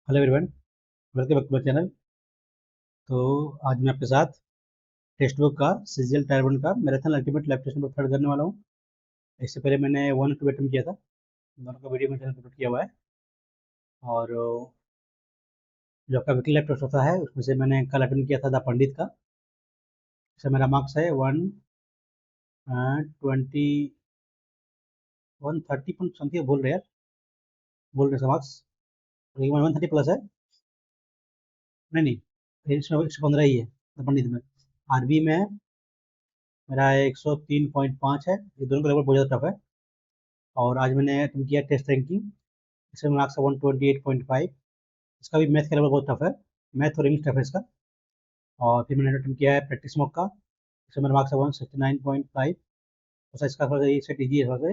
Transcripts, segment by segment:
Hello everyone, welcome back to my channel. तो आज मैं आपके साथ टेक्स्ट बुक का सीजीएल टायर 1 का marathon ultimate live test number third करने वाला हूँ। इससे पहले मैंने 1 और 2 अटेम्प्ट किया था, दोनों का वीडियो मेरे चैनल पर अपलोड किया हुआ है। और जो आपका वीकली लाइव टेस्ट होता है उसमें से मैंने कल अटेम्प्ट किया था द पंडित का। इससे मेरा मार्क्स है 130 समथिंग, बोल रहे यार, बोल रहे मार्क्स 130 प्लस है। नहीं नहीं, इसमें 115 ही है द पंडित में। आरबी में मेरा 103.5 है। ये दोनों का लेवल बहुत ज़्यादा टफ है। और आज मैंने अटेम्प्ट किया टेस्ट रैंकिंग, इसमें मार्क्स है 128.5। इसका भी मैथ का लेवल बहुत टफ है, मैथ और इंग्लिश टफ है इसका। और फिर मैंने अटेम्प्ट किया है प्रैक्टिस मॉक का, इसमें मेरा मार्क्स है 169.5। तो इसका थोड़ा सा ये सेट ईजी है थोड़ा सा।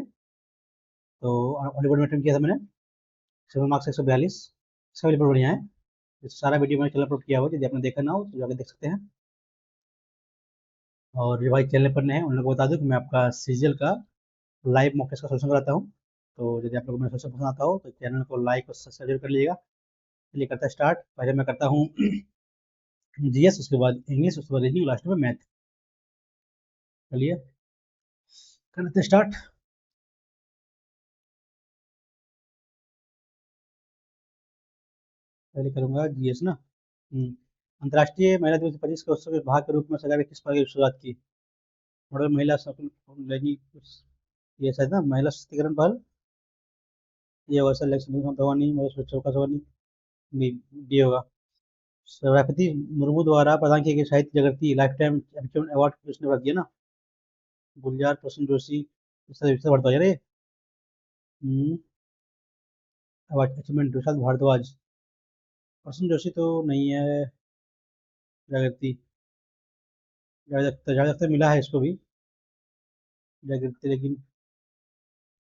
तो हॉलीवुड में अटेम्प्ट किया था मैंने, इसमें मार्क्स 142। इसका भी लेवल बढ़िया है। इस सारा वीडियो मैंने चैनल अपलोड किया हुआ है, यदि आपने देखा ना हो तो जाकर देख सकते हैं। और जो भाई चैनल पर नए हैं उन लोगों को बता दूं कि मैं आपका सीजीएल का लाइव मॉक टेस्ट का सोल्यूशन कराता हूँ। तो यदि आप लोगों को मेरा सोल्यूशन पसंद आता हो तो चैनल को लाइक और सब्सक्राइब जरूर कर लीजिएगा। चलिए करता है स्टार्ट। पहले मैं करता हूँ जीएस, उसके बाद इंग्लिश, उसके बाद रीजनिंग, लास्ट में मैथ। चलिए करते हैं स्टार्ट। पहले करूंगा जीएस ना। अंतर्राष्ट्रीय महिला दिवस 25 के उत्सव के भाग के रूप में सरकार ने किस पहल की शुरुआत की? मॉडल महिला लगी ये शायद ना महिला सशक्तिकरण पहल। ये होगा सर, लक्ष्मी भवानी, महिला सुरक्षा का भवानी, डी होगा। राष्ट्रपति मुर्मू द्वारा प्रदान किए गए साहित्य जगत लाइफ टाइम अचीवमेंट अवार्ड किसने प्राप्त किया ना? गुलजार प्रसून जोशी, इससे बढ़ता है रे। Award achievement Dushyant Bhardwaj. प्रसून जोशी तो नहीं है। जागृति, जागृति जागृति मिला है इसको भी, जागृति, लेकिन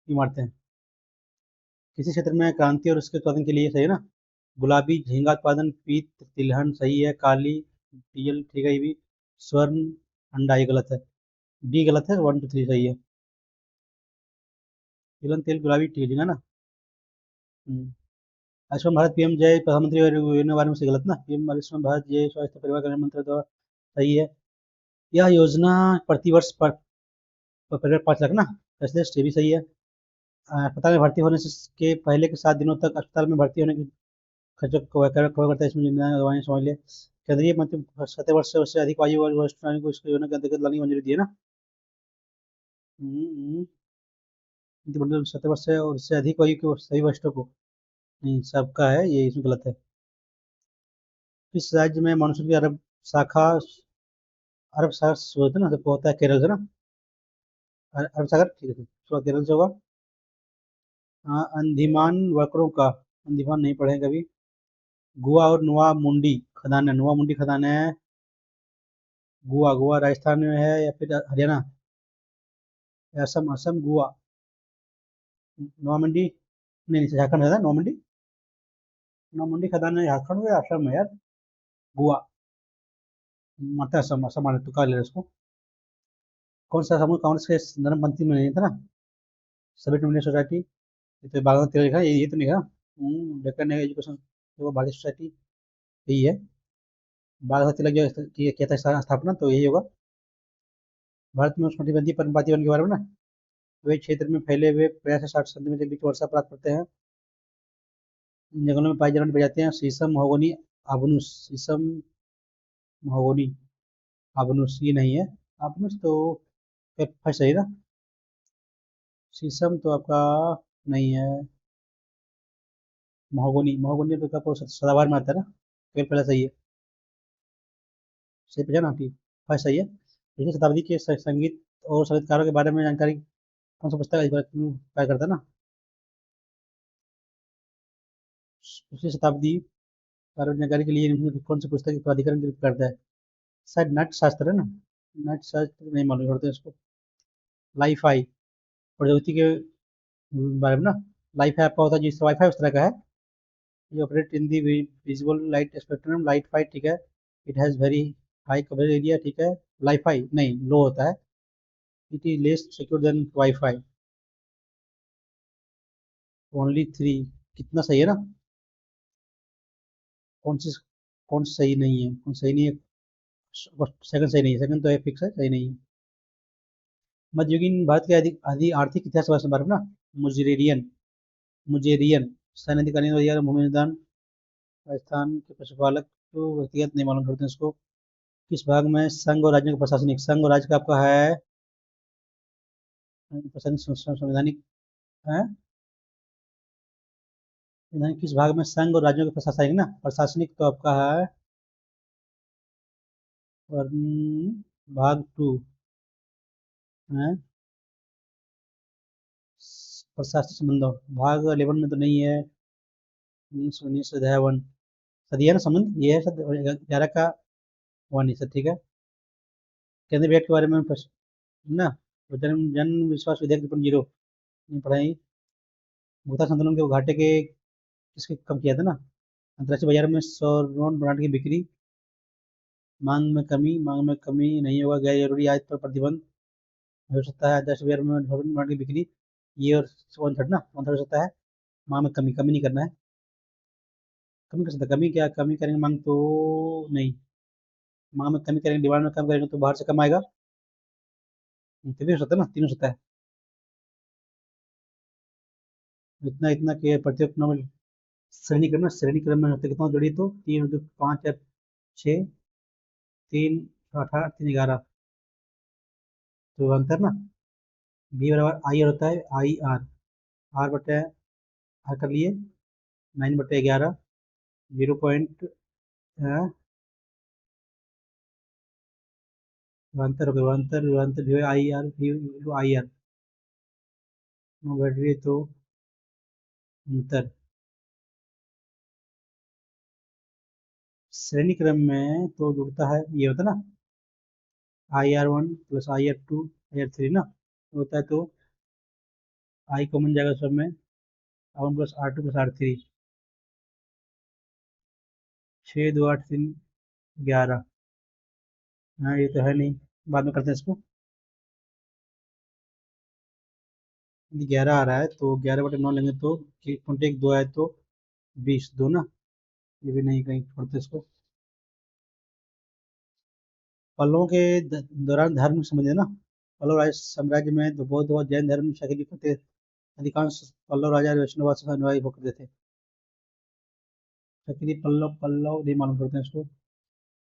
क्यों मारते हैं? किसी क्षेत्र में क्रांति और उसके उत्पादन के लिए सही है ना? गुलाबी झींगा उत्पादन, पीत तिलहन सही है, काली टीयल ठीक है, ये भी। स्वर्ण अंडा ये गलत है, डी गलत है, 1 2 3 सही है। तिलहन तेल गुलाबी झींगा ना। हम्म। आयुष्मान भारत पीएम जय प्रधानमंत्री योजना के बारे में से गलत ना, पीएम आयुष्मान भारत जय स्वास्थ्य परिवार कल्याण मंत्री द्वारा सही है। यह योजना प्रति वर्ष पर परिवार 5 लाख ना, स्पेशलिस्ट ये भी सही है। अस्पताल में भर्ती होने के पहले के 7 दिनों तक अस्पताल में भर्ती होने के खर्चों को कवर करता है। इसमें जिम्मेदार दवाएं समझ ले। केंद्रीय मंत्री 70 वर्ष से उससे अधिक आयु वाले वरिष्ठ नागरिक को इस योजना के अंतर्गत लाने की मंजूरी दी है ना। मंत्रिमंडल 70 वर्ष से और उससे अधिक आयु के सभी वरिष्ठों को, नहीं सबका है ये, इसमें गलत है। किस राज्य में मानसून की शाखा अरब सागर शुरू होता है ना, सबको होता है केरल से ना। अरब सागर ठीक है, शुरुआत केरल से होगा। हाँ, अंडमान वक्रों का, अंडमान नहीं पढ़े कभी। गोवा और नुआ मुंडी खदान है, नुआ मुंडी खदान है। गोवा, गोवा राजस्थान में है या फिर हरियाणा या असम? असम गोवा। नुआ मुंडी नहीं, नहीं झारखंड है ना नुआ मुंडी। नुआ मुंडी खदान है झारखंड में या असम में यार? गोवा। माता असम, असम माने तुका ले इसको। कौन सा समूह कांग्रेस के नरम पंथी में नहीं था ना? सभी इंडियन सोसाइटी, ये तो बागल तेल लिखा है, ये तो नहीं है ना। डेक्कन एजुकेशन, वो भारतीय सोसाइटी यही है। बाल तिलक जो किया था स्थापना, तो यही होगा। भारत में उष्णकटिबंधीय पर्णपाती वन के बारे में ना, वे क्षेत्र में फैले हुए 50 से 60 सेंटीमीटर के बीच वर्षा प्राप्त करते हैं। इन जंगलों में पाई जाने वाली प्रजातियां शीशम, महोगनी, आबनूस। शीशम, महोगनी, आबनूस ये नहीं है। आबनूस तो फर्स्ट सही ना। शीशम तो आपका नहीं है। महोगनी, महोगनी तो आपको सदाबहार में आता है ना, तो पहले सही है। सही पूछा ना, ठीक फर्स्ट सही है। 20वीं शताब्दी के संगीत और संगीतकारों के बारे में जानकारी कौन सा पुस्तक क्या करता है ना? 20वीं शताब्दी कार्य जानकारी के लिए निम्न में कौन सी पुस्तक के प्राधिकरण की करता है? शायद नट शास्त्र है ना। नट शास्त्र नहीं मालूम पड़ते इसको। लाइफाई, प्रौद्योगिकी के बारे में ना। लाइफ है आपका होता है जिससे वाईफाई उस तरह का है। ये operate in the visual light spectrum, LiFi ठीक है। It has very high coverage area ठीक है। लाइफाई नहीं, लो होता है। It is less secure than WiFi. Only 3 कितना सही है ना? कौन सी कौन सी सही नहीं है, कौन सही नहीं है? सेकंड सही नहीं है, सेकंड तो है फिक्स है, सही नहीं है। मध्ययुगीन भारत के आदि आदि आर्थिक इतिहास के बारे में ना। मुजेरियन मुजेरियन सैन्य अधिकारी वगैरह भूमिदान राजस्थान के पशुपालक तो व्यक्तिगत नहीं मालूम करते हैं इसको। किस भाग में संघ और राज्यों का प्रशासनिक, संघ और राज्य का आपका है प्रशासनिक संवैधानिक है। संवैधानिक किस भाग में संघ और राज्यों के प्रशासनिक ना, प्रशासनिक तो आपका है भाग टू है। प्रशासनिक संबंधों भाग 11 में तो नहीं है। 19 अध्याय वन सदी है ना संबंध, ये है सद 11 का वन ही सर, ठीक है। केंद्रीय बजट के बारे में प्रश्न ना। तो जन जन विश्वास विधेयक 2.0 नहीं पढ़ाई। भुगतान संतुलन के घाटे के किसके कम किया था ना। अंतर्राष्ट्रीय बाजार में सौर ब्रांड की बिक्री, मांग में कमी नहीं होगा, गैर जरूरी आयत पर प्रतिबंध हो सकता है। अंतर्राष्ट्रीय बाजार में सौर ब्रांड की बिक्री, ये और वन थर्ड ना, वन थर्ड हो सकता है। मांग में कमी, कमी नहीं करना है। कमी कर सकता है, कमी क्या कमी करेंगे, मांग तो नहीं। मांग में कमी करेंगे, डिमांड में कम करेंगे तो बाहर से कम आएगा। तभी हो सकता है ना, तीन हो सकता है। इतना इतना के प्रत्येक नॉर्मल श्रेणी क्रम में, श्रेणी क्रम में होते कितना जोड़ी, तो तीन होते, पाँच या छः, तीन, आठ आठ, तीन 11, तो अंतर ना। बी बराबर आई आर होता है, आई आर, आर बटे आर कर लिए 9/11, 0 पॉइंट विभांतर हो गया, विभांतर विभांतर जो है I R, I R battery तो अंतर। श्रेणी क्रम में तो जुड़ता है, ये होता है ना, IR1 प्लस IR2 IR3 ना, होता है तो आई कॉमन जाएगा सब में, R1 plus R2 plus R3, 6 2 8 3 11। हाँ ये तो है नहीं, बाद में करते हैं इसको। यदि 11 आ रहा है तो 11/9 लेंगे तो 1.1 2 आए तो 20 दो ना, ये भी नहीं, कहीं छोड़ते इसको। पल्लवों के दौरान धार्मिक समझ है ना। पल्लव राज साम्राज्य में तो बौद्ध और जैन धर्म शक्ति करते, अधिकांश पल्लव राजा वैष्णव अनुयायी होकर थे। शक्ति पल्लव, पल्लव नहीं मालूम करते हैं इसको।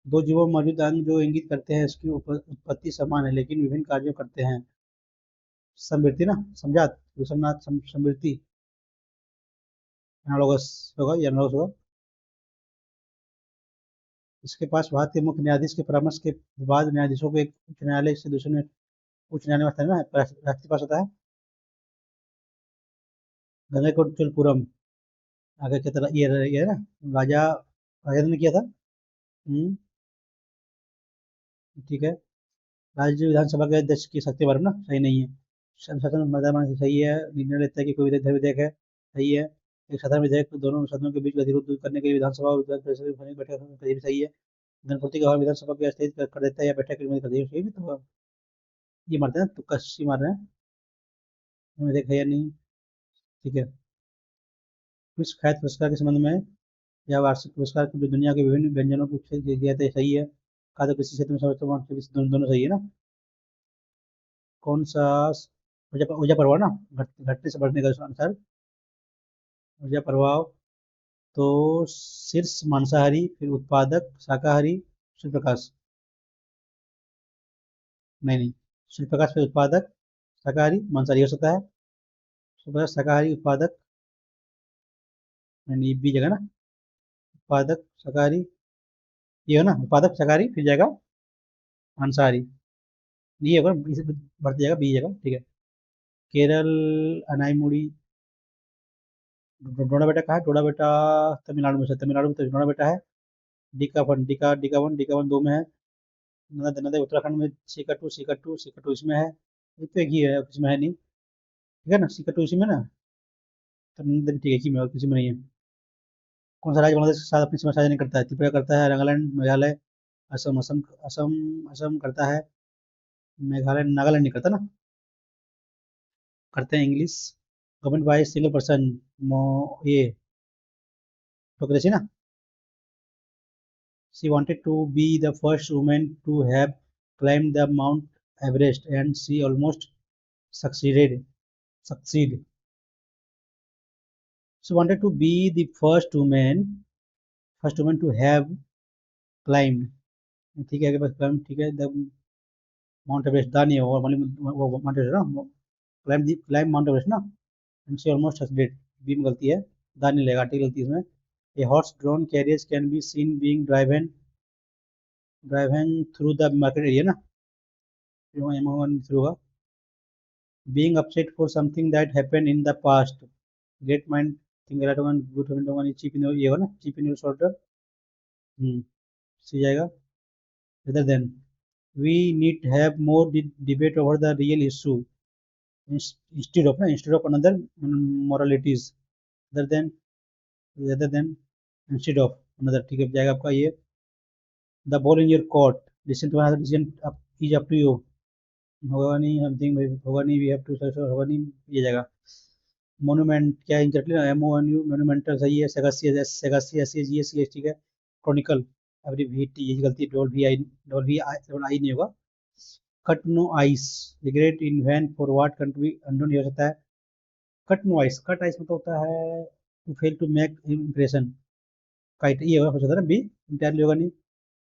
दो जीवों में मौजूद अंग जो इंगित करते हैं इसकी उत्पत्ति समान है लेकिन विभिन्न कार्यों करते हैं। समृद्धि ना, समझात विश्वनाथ समृद्धि एनालॉगस होगा, ये एनालॉगस होगा। इसके पास भारतीय मुख्य न्यायाधीश के परामर्श के बाद न्यायाधीशों को एक उच्च न्यायालय से दूसरे में उच्च न्यायालय में स्थान में राष्ट्रपति पास होता है। गंगईकोंडचलपुरम आगे की तरह ये है ना, राजा राजेंद्र ने किया था। ठीक है। राज्य विधानसभा के अध्यक्ष की शक्ति बारे में ना, सही नहीं है। शासन मैदान सही है, निर्णय लेता है कि कोई विधेयक विधेयक है, सही है। एक साधारण विधेयक दोनों सदनों के बीच गतिरोध दूर करने के लिए विधानसभा और विधान परिषद की बैठक होनी भी सही है। धनपूर्ति का अभाव विधानसभा को स्थगित कर देता है या बैठक के लिए कर देता है, भी तो ये मारते हैं, तुक्का सी मार रहे हैं। विधेयक है या नहीं, ठीक है। विश्व खाद्य पुरस्कार के संबंध में या वार्षिक पुरस्कार जो दुनिया के विभिन्न व्यंजनों को दिया जाता है, सही है। खाद्य कृषि क्षेत्र में सर्वोत्तम दोनों सही है ना। कौन सा ऊर्जा ऊर्जा प्रभाव ना, घटने से बढ़ने का अनुसार ऊर्जा प्रभाव, तो शीर्ष मांसाहारी, फिर उत्पादक शाकाहारी, सूर्य प्रकाश, नहीं, सूर्य प्रकाश फिर उत्पादक शाकाहारी मांसाहारी हो सकता है। सूर्य प्रकाश शाकाहारी उत्पादक, नहीं बी जगह ना, उत्पादक शाकाहारी, ये हो ना, उत्पादक शाकाहारी फिर जाएगा मांसाहारी, ये होगा बढ़ते जाएगा बी जगह, ठीक है। केरल अनाईमुड़ी डोडा बेटा कहाँ है, डोडा बेटा तमिलनाडु में से, तमिलनाडु में तो डोडा बेटा है। डिका वन दो में है। नर्मदा नर्मदा उत्तराखंड में सीकटू इसमें है। ये तो एक ही है, किसी में है नहीं, ठीक है ना, सीकटू इसी में ना। तो नर्मदा ठीक है, इसी में और किसी में नहीं है। कौन सा राज्य बांग्लादेश के साथ अपनी सीमा साझा नहीं करता है, त्रिपुरा करता है, नागालैंड, मेघालय, असम असम असम असम करता है, मेघालय नागालैंड नहीं करता ना, करते हैं English. Government by single person, ये डेमोक्रेसी ना, She wanted to be the first woman to have climbed the Mount Everest, and she almost succeeded. Succeed. She wanted to be the first woman to have climbed. ठीक है, बस climb ठीक है, the mount Everest दा नहीं होगा, वो Mount Everest ना, क्लाइम माउंट एवरेस्ट ना, and she almost succeeded, B में गलती है, दा नहीं लेगा, ठीक गलती इसमें। A horse drone carriers can be seen being driven through the market area ना, थ्रू होगा। Being upset for something that happened in the past, great mind think a lot होगा, गुड माइंड होगा, चीप इन ये होगा ना, cheap इन shorter, सी जाएगा। rather than, we need to have more debate over the real issue instead of another moralities, rather than rather than instead of another, ठीक है जाएगा आपका ये। the ball in your court, listen to another decision is up to you, होगा नहीं something, होगा नहीं, we have to होगा नहीं, ये जाएगा। मोन्यूमेंट क्या इंकरेक्टली, MONU मोन्यूमेंटल सही है, सेगासी SAGS ठीक है। क्रॉनिकल एवरी भी ये गलती, डबल आई नहीं होगा। Cut no ice, regret in vain for what can't be undone, ये हो सकता है। Cut no ice, cut ice मतलब होता है to fail to make impression, काइट ये हो सकता है ना, बी इंटायरली होगा नहीं,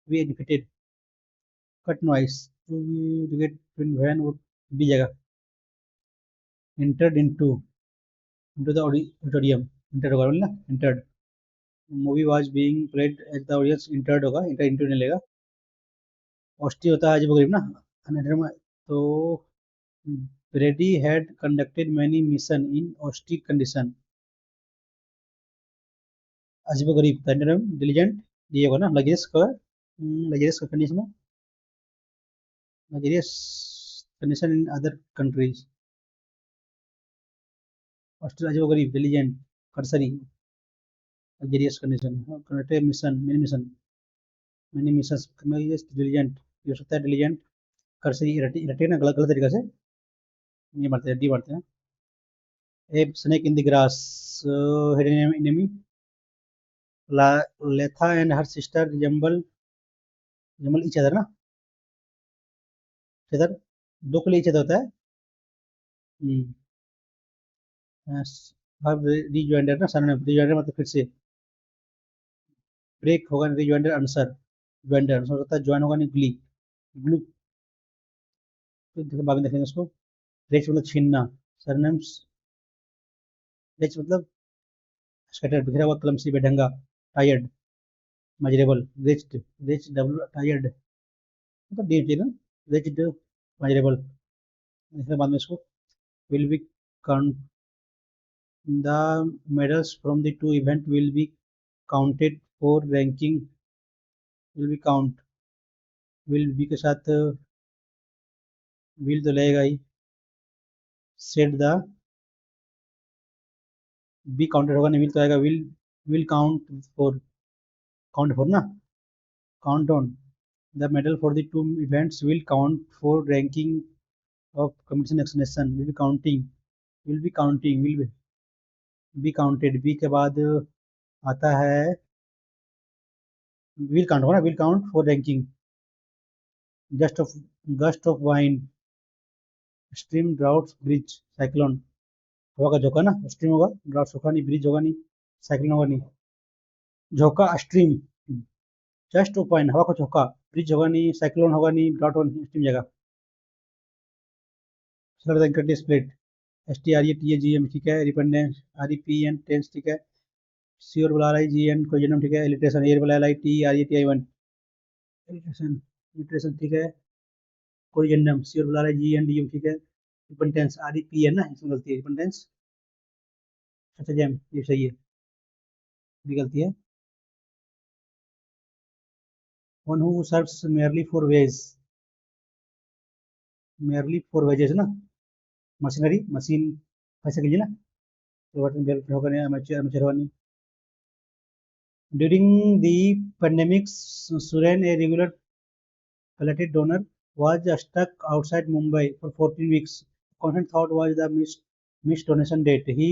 B defeated. Cut no ice to regret in vain, B जगह। Entered into the auditorium, enter होगा ना, entered. Movie was being played at the audience, entered होगा, इंटर इंटू नहीं लेगा। ऑस्टी होता है अजीब गरीब ना, तो Brady had conducted many mission in austere condition, अजीब गरीब डिलीजेंट, ये होगा ना, लग्जरियस कंडीशन में, luxurious condition in other countries, Australia अजीब गरीब, diligent, cursory, luxurious condition, conducted mission, many missions, diligent, ये हो सकता है डिलीजेंट, कर्सरी रटे ना, गलत तरीके से ये मारते हैं, डी मारते हैं। A snake in the grass, hidden enemy, Letha and her sister resemble each other ना, इधर दो के लिए इच अदर होता है। रिजॉइंडर ना, सर रिजॉइंडर मतलब फिर से, ब्रेक होगा रिजॉइंडर, आंसर ज्वाइंडर, आंसर होता है ज्वाइन होगा नहीं, ग्ली ग्लू, फिर बाद में देखेंगे उसको। रेच मतलब छीनना, सरनेम्स, रेच मतलब स्कैटर, बिखरा हुआ, क्लमसी, बेढंगा, tired, miserable, rich W tired मतलब डी चाहिए ना, रिच मजरेबल, इसके बाद में इसको will be count, the medals from the two event will be counted for ranking, will be count, will be के साथ विल तो लगेगा ही, सेट द, बी काउंटेड होगा नहीं, विल तो आएगा, विल काउंट फॉर ना, count on the medal for the two events will count for ranking of competition एक्सनेशन, will be counting, will be counted, B के बाद आता है विल काउंट होगा ना, will count for ranking, gust of wind, stream, drought, bridge, cyclone, हवा का झोंका ना, स्ट्रीम होगा, ड्राउट सूखा नहीं, ब्रिज होगा नहीं, साइक्लोन होगा नहीं, झोंका स्ट्रीम, जस्ट ऑफ वाइन हवा का झोंका, ब्रिज होगा नहीं, साइक्लोन होगा नहीं, ड्राउट होगा नहीं, स्ट्रीम जगह। स्प्लिट, STRETAGM ठीक है, रिपेंडेंस, REPN टेंस ठीक है, श्योर बुला रहा है GN कोई जन्म ठीक है, इलिट्रेशन एयर बुला रहा है TRETI1, इलिट्रेशन ठीक है, कोई जन्म, श्योर बुला रहा है GNDM ठीक है, रिपेंडेंस REPN ना, इसमें गलती है, रिपेंडेंस स्ट्रेटेजम ये सही है, भी गलती है। One who serves merely for wages ना, मशीनरी, मशीन ऐसे कीजिए ना, तो बटन बेल होगा नहीं, अमेचर होगा नहीं। During the pandemic, Suren a regular collected donor was stuck outside Mumbai for 14 weeks. Constant thought was the missed donation date. He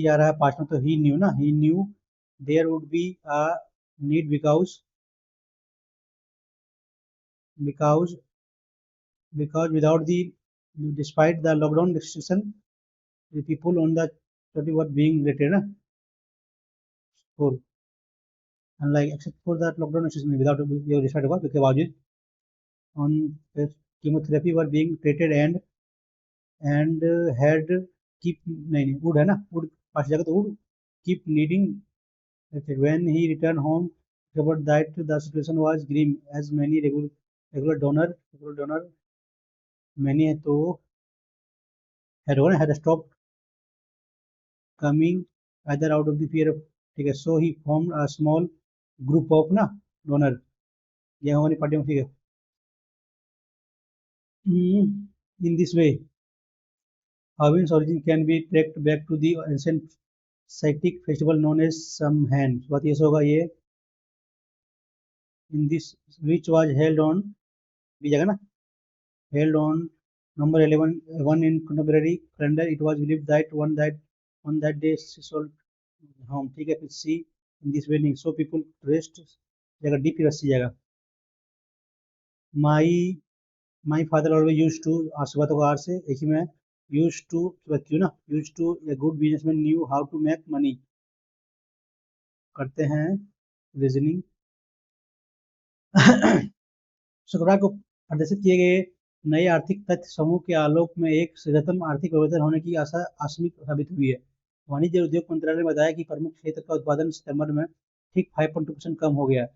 जा रहा है पास में, तो he knew ना, he knew there would be a need because because without the despite the lockdown restriction, the people on the 30 were being rated na, school. And like except for that lockdown restriction, without despite what के बावजूद on chemotherapy were being treated and had keep नहीं would है ना would पास जाएगा तो would keep needing. Okay, when he returned home, about that the situation was grim as many regular donor many तो had stopped coming either out of the fear of ठीक है. So he formed a small group of ना donor ये हमारी party में ठीक है. In this way, Halloween's origin can be tracked back to the ancient Celtic festival known as Samhain. बात ये होगा ये in this which was held on भी जगह ना held on number 11 1 in contemporary calendar. It was believed that on that day she sold home ठीक है. फिर सी in this way so people dressed जगह डी फिर सी जगह my my father always used to सुबह तो आर से एक ही में used to क्यों ना used to a good businessman knew how to make money करते हैं रीजनिंग. शुक्रवार को प्रदर्शित किए गए नए आर्थिक तथ्य समूह के आलोक में एक सृजनत्मक आर्थिक परिवर्तन होने की आशा आशमिक साबित हुई है. वाणिज्य और उद्योग मंत्रालय ने बताया कि प्रमुख क्षेत्र का उत्पादन सितंबर में ठीक 5.2% कम हो गया.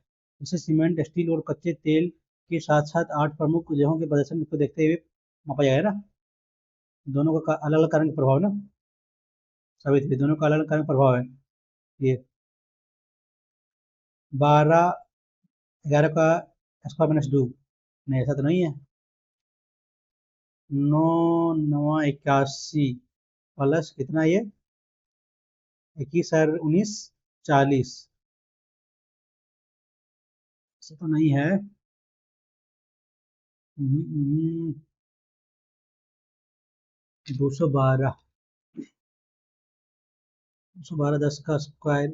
इसे सीमेंट, स्टील और कच्चे तेल के साथ साथ 8 प्रमुख उद्योगों के प्रदर्शन को देखते हुए मापा जाएगा ना. दोनों का अलग अलग कारण प्रभाव ना साबित हुई. दोनों का अलग अलग कारण प्रभाव है. ये 12 11 का स्क्वायर माइनस 2 नहीं ऐसा तो नहीं है. 9 9 81 प्लस कितना ये 21 और 19 40 ऐसा तो नहीं है. 212 10 का स्क्वायर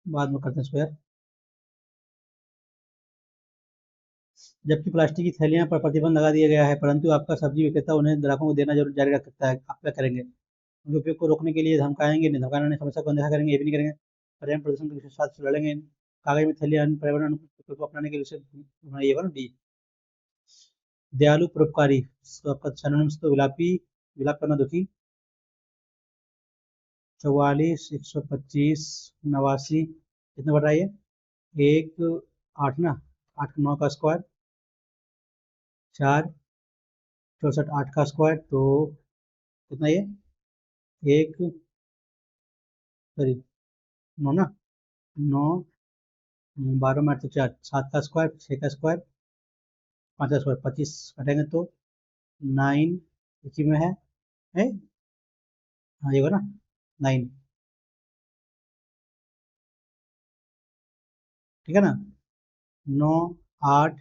बाद में करते हैं स्क्वायर. जबकि प्लास्टिक की थैलियां पर प्रतिबंध लगा दिया गया है परंतु आपका सब्जी विक्रेता उन्हें ग्राहकों को देना जरूर जारी रख सकता है. आप क्या करेंगे? उनके उपयोग को रोकने के लिए धमकाएंगे नहीं धमकाना नहीं समस्या को अनदेखा करेंगे ये भी नहीं करेंगे. पर्यावरण प्रदूषण के साथ लड़ेंगे. कागज में थैलियां अन्य पर्यावरण अनुकूल को अपनाने के लिए बनाइएगा ना डी. दयालु परोपकारी तो आपका सिनोनिम्स तो विलाप करना दुखी 44 125 89 कितना बढ़ रहा है ये 1 8 ना 8 9 का स्क्वायर 4 64 8 का स्क्वायर तो कितना ये 1 सॉरी 9 ना 9 12 में 8 तो 4 7 का स्क्वायर 6 का स्क्वायर 5 का स्क्वायर 25 कटेंगे तो 9 इसी में है हाँ ये होगा ना 9 ठीक है ना 9 8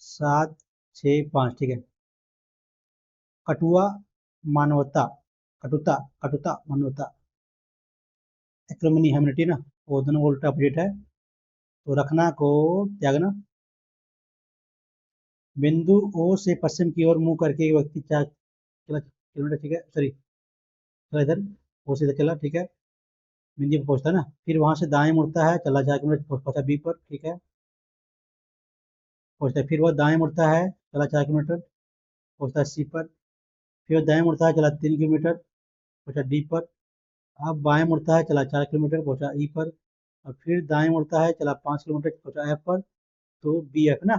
7 6 5 ठीक है. कटुआ मानवता कटुता कटुता मानवता एक्रोमनी हेमिनिटी ना वो दोनों उल्टा अपोजिट है तो रखना को त्यागना. बिंदु ओ से पश्चिम की ओर मुंह करके एक व्यक्ति 4 किलोमीटर ठीक है सॉरी चला इधर ओ से इधर चला ठीक है बिंदु पर पहुंचता है ना. फिर वहां से दाएं मुड़ता है चला 4 किलोमीटर पहुंचा बी पर ठीक है पहुंचता है. फिर वह दाएं मुड़ता है चला 4 किलोमीटर पहुंचता है सी पर. फिर वह दाएं मुड़ता है चला 3 किलोमीटर पहुंचा डी पर. अब बाएं मुड़ता है चला 4 किलोमीटर पहुंचा ई पर. और फिर दाएं मुड़ता है चला 5 किलोमीटर पहुंचा एफ पर. तो बी एफ ना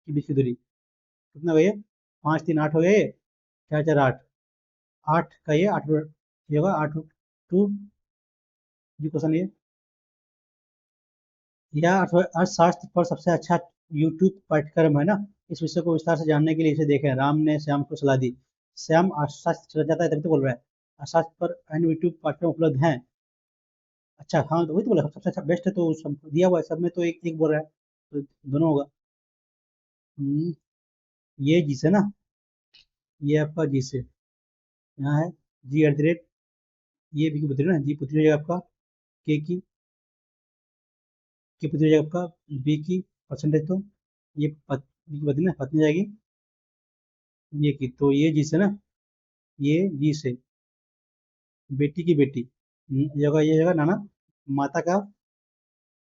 की बीच की दूरी कितना हो गई 5 3 8 हो गए 4 4 8 8 का ये 8 ये होगा 8 2 जी क्वेश्चन ये यह अर्थशास्त्र पर सबसे अच्छा यूट्यूब पाठ्यक्रम है ना. इस विषय को विस्तार से जानने के लिए इसे देखें. राम ने श्याम को सलाह दी. श्याम अर्थशास्त्र चला जाता है तभी तो बोल रहा है. अर्थशास्त्र पर अन्य यूट्यूब पाठ्यक्रम उपलब्ध हैं. अच्छा हाँ तो वही तो बोला सबसे अच्छा बेस्ट है तो सब दिया हुआ है सब में तो एक एक बोल रहा है तो दोनों होगा. ये जी से ना ये आपका जी से यहाँ है जी @ ये भी पुत्री ना जी पुत्री हो जाएगा आपका के की की पति हो जाएगा आपका, बी की परसेंटेज, तो ये बी की पत्नी ना, पत्नी जाएगी ये की, तो ये जी से ना, ये जी से बेटी की बेटी, ये होगा नाना, माता का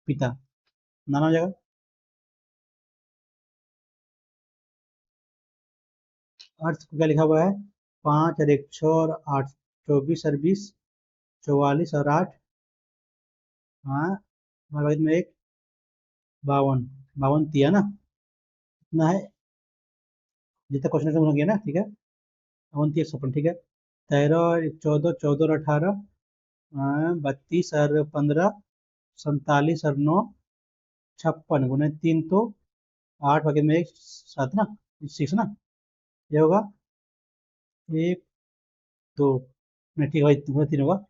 पिता, नाना हो जाएगा। अर्थ को क्या लिखा हुआ है, 5 और 1 6 और 8, 24 और 20, 44 और 8, हाँ, हमारे में एक 52, 52 तिया ना, इतना है जितना क्वेश्चन हो गया ना, ठीक है। 52 156, ठीक है। 13 और 14, 14 और 18, 32 और 15, 47 और 9, 56 गुने 3, तो 8 भागे में 1 7 ना, 6 ना, ये होगा 1 2, नहीं ठीक है, 3 होगा।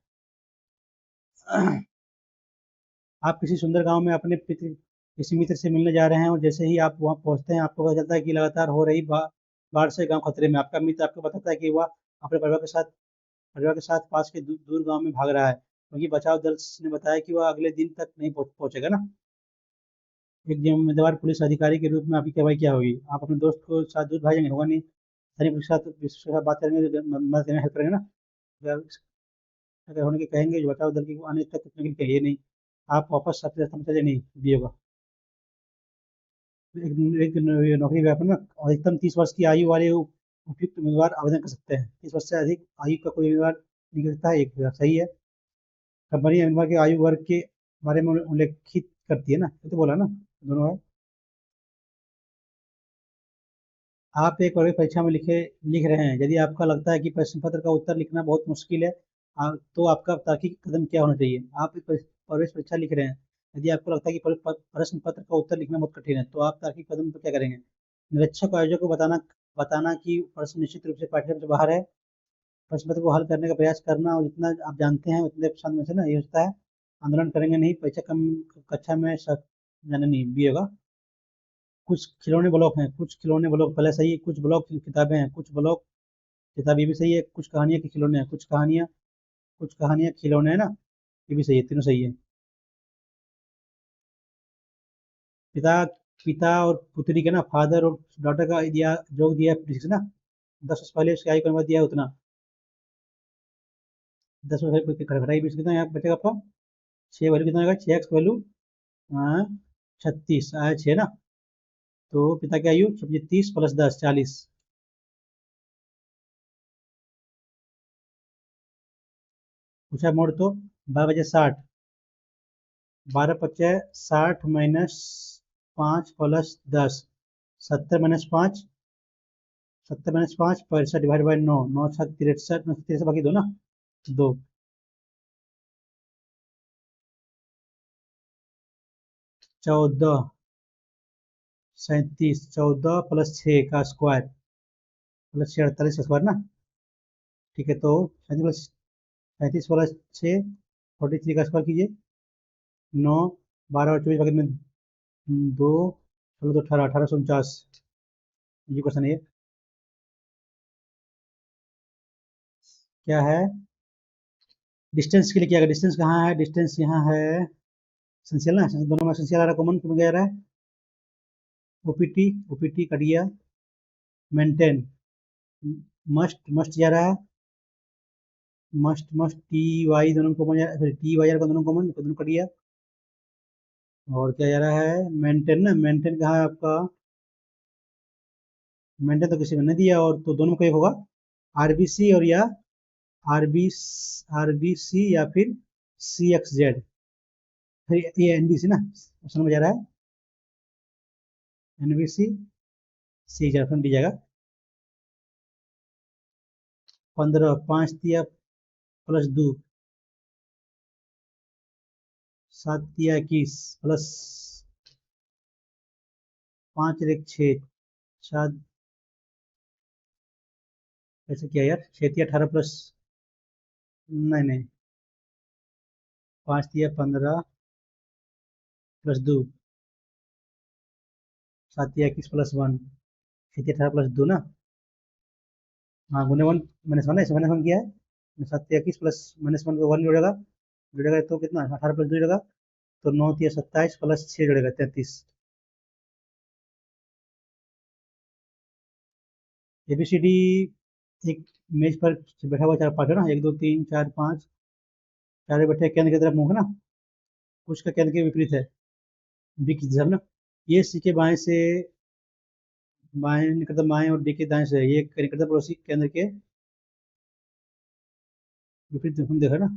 आप किसी सुंदर गांव में अपने पितृ किसी मित्र से मिलने जा रहे हैं, और जैसे ही आप वहां पहुंचते हैं, आपको पता चलता है कि लगातार हो रही बाढ़ से गांव खतरे में। आपका मित्र आपको बताता है कि वह अपने परिवार के साथ पास के दूर गांव में भाग रहा है, क्योंकि बचाव दल ने बताया कि वह अगले दिन तक नहीं पहुंचेगा ना। एक जिम्मेदार पुलिस अधिकारी के रूप में आपकी कार्रवाई क्या होगी? आप अपने दोस्त को साथ दूर भागेंगे, होगा नहीं, सैनिक के साथ बात करेंगे, मदद करने हेल्प करेंगे ना। अगर अगर होने के कहेंगे, जो बचाव दल की आने तक कुछ नहीं कहिए नहीं, आप वापस अपने रास्ते में चले नहीं भी होगा। एक नौकरी व्यापन में अधिकतम 30 वर्ष की आयु वाले उपयुक्त उम्मीदवार आवेदन कर सकते हैं। 30 वर्ष से अधिक आयु का कोई उम्मीदवार नहीं कर सकता है, एक सही है। कंपनी उम्मीदवार के आयु वर्ग के बारे में उल्लेखित करती है ना, ये तो बोला ना, दोनों है। आप एक और परीक्षा में लिख रहे हैं, यदि आपका लगता है कि प्रश्न पत्र का उत्तर लिखना बहुत मुश्किल है, तो आपका तार्किक कदम क्या होना चाहिए? आप एक प्रवेश परीक्षा लिख रहे हैं, यदि आपको लगता है कि प्रश्न पत्र का उत्तर लिखना बहुत कठिन है, तो आप तार्किक कदम पर क्या करेंगे? निरीक्षक आयोजक को बताना बताना कि प्रश्न निश्चित रूप से पाठ्यक्रम से बाहर है, प्रश्न पत्र को हल करने का प्रयास करना, और जितना आप जानते हैं उतने प्रश्न में से ना ये होता है। आंदोलन करेंगे नहीं, परीक्षा कम कक्षा में जाने नहीं भी होगा। कुछ खिलौने ब्लॉक हैं, कुछ खिलौने ब्लॉक पहले सही है, कुछ ब्लॉक किताबें हैं, कुछ ब्लॉक किताबें भी सही है, कुछ कहानियां के खिलौने हैं, कुछ कहानियां खिलौने हैं ना, ये भी सही है, तीनों सही है। पिता पिता और पुत्री के ना, फादर और डॉटर का दिया जोग दिया है 26 ना, 10 वर्ष पहले उसकी आयु का अनुमान दिया है उतना, 10 वर्ष पहले घटाई 20, कितना यहाँ बचेगा आपका? 6 वैल्यू कितना आएगा, 6 x वैल्यू 36 आया 6 ना, तो पिता की आयु 30 + 10 40, पूछा मोड़ तो 12 × 60, 12 × 50 -5 + 10, 70 - 5, 70 - 5 65/9, 9 7 63, 9 बाकी दो ना, दो, 14 37, 14 + 6 का स्क्वायर प्लस 6 48 का स्क्वायर ना, ठीक है। तो 37 + 6 43 का स्क्वायर कीजिए, 9 12 और 24 बगल में दो, चलो तो 18 1849, ये क्वेश्चन है। क्या है? डिस्टेंस के लिए क्या है? डिस्टेंस कहाँ है? डिस्टेंस यहाँ है, एसेंशियल ना, दोनों में एसेंशियल आ रहा है, कॉमन क्यों गया रहा है? ओपीटी, ओपीटी कर दिया, मेंटेन, मस्ट मस्ट जा रहा है, मस्ट मस्ट टी वाई दोनों कॉमन, सॉरी टी वाई का दोनों कॉमन, दोनों कर दिया। और क्या जा रहा है? मेंटेन ना, मेंटेन कहाँ है आपका? मेंटेन तो किसी में नहीं दिया, और तो दोनों का एक होगा, आरबीसी और या आरबी आरबीसी या फिर CXZ, फिर ये एनबीसी ना, ऑप्शन में जा रहा है एनबीसी, सी ऑप्शन दी जाएगा। 15 5 दिया +2, 7 दिया 21 प्लस 5 1 6, 7, ऐसे किया यार, 6 दिया 18 प्लस, नहीं नहीं, 5 दिया 15 +2, 7 दिया 21 +1, 6 दिया 18 +2 ना, हाँ गुने 1 -1 है, -1 किया है, 7 दिया 21 प्लस -1 को 1 जोड़ेगा, तो कितना 18 + 2 जोड़ेगा, तो 9 या 27 प्लस 6 जुड़ेगा 33। एबीसीडी एक मेज पर बैठा हुआ 4 5 है ना, 1 2 3 4 5, चार बैठे केंद्र की तरफ मुंह है ना, कुछ का केंद्र के विपरीत है, बी की दिशा में ना। ये सी के बाएं से, बाएं निकटतम बाएं और डी के दाएं से, ये निकटतम पड़ोसी केंद्र के विपरीत हम देखा ना।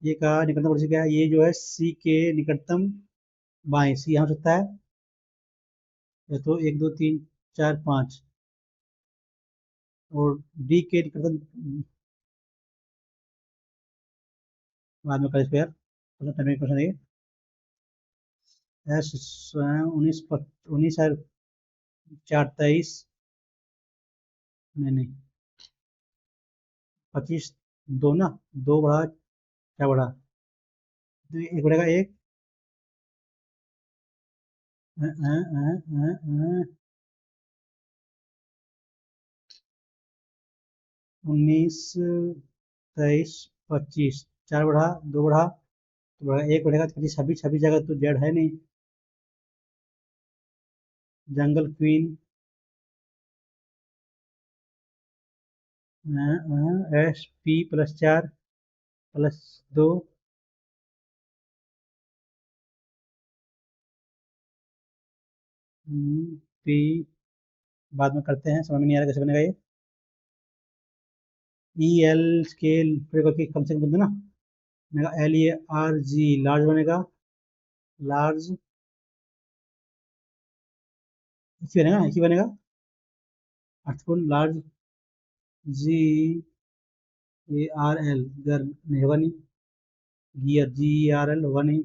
ये कहा निकटतम पड़ोसी क्या है, ये जो है सी के निकटतम बाएं, सी यहाँ हो सकता है, या तो 1 2 3 4 5, और डी के निकटतम, बाद में कर स्क्वायर, क्वेश्चन है एस 19 और 4 23, नहीं नहीं 25, दो ना, दो बढ़ा, क्या बढ़ा, तो एक बढ़ेगा एक, 19 23 25, चार बढ़ा, दो बढ़ा, तो बढ़ा एक बढ़ेगा, तो 26, 26 जगह तो जेड है नहीं, jungle queen, S P plus 4 plus 2, P, बाद में करते हैं, समझ में नहीं आ रहा कैसे बनेगा ये। ई एल स्केल करके कम से कम बनेगा ना, बनेगा L A R G, large बनेगा, लार्ज, इसी बनेगा, इसी बनेगा, अर्थपूर्ण large, G A R L, girl नहीं होगा नहीं, gear G A R L होगा नहीं,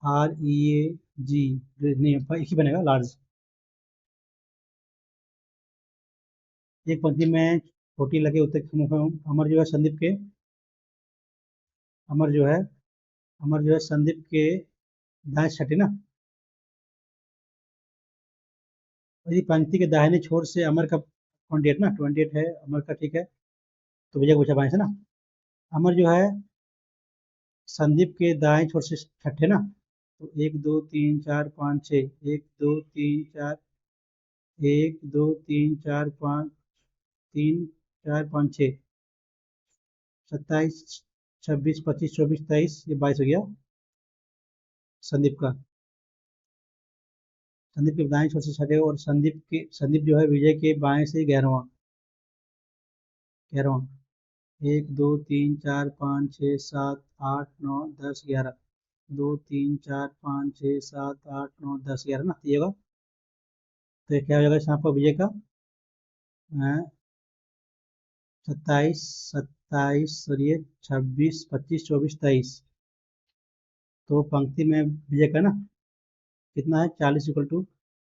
आर ई ए जी नहीं, एक ही बनेगा लार्ज। एक पंक्ति में छोटी लगे उत्तर अमर जो है संदीप के, अमर जो है, अमर जो है संदीप के दाएं छठे ना, यदि पंक्ति के दाहिने छोर से अमर का 28 ना, 28 है अमर का, ठीक है, तो भैया पूछा बाएं से ना, अमर जो है संदीप के दाएं छोर से छठे ना, तो 1 2 3 4 5 6, 1 2 3 4, 1 2 3 4 5, 3 4 5 6, 27 26 25 24 23, ये 22 हो गया संदीप का, संदीप के दाएं छोर से छठे, और संदीप जो है विजय के बाएं से 11वां, 11वां, 1 2 3 4 5 6 7 8 9 10 11, 2 3 4 5 6 7 8 9 10 11 ना, ये होगा, तो ये क्या हो जाएगा यहाँ पर विजय का, 27 27 और ये 26 25 24 23, तो पंक्ति में विजय का ना कितना है, 40 equal to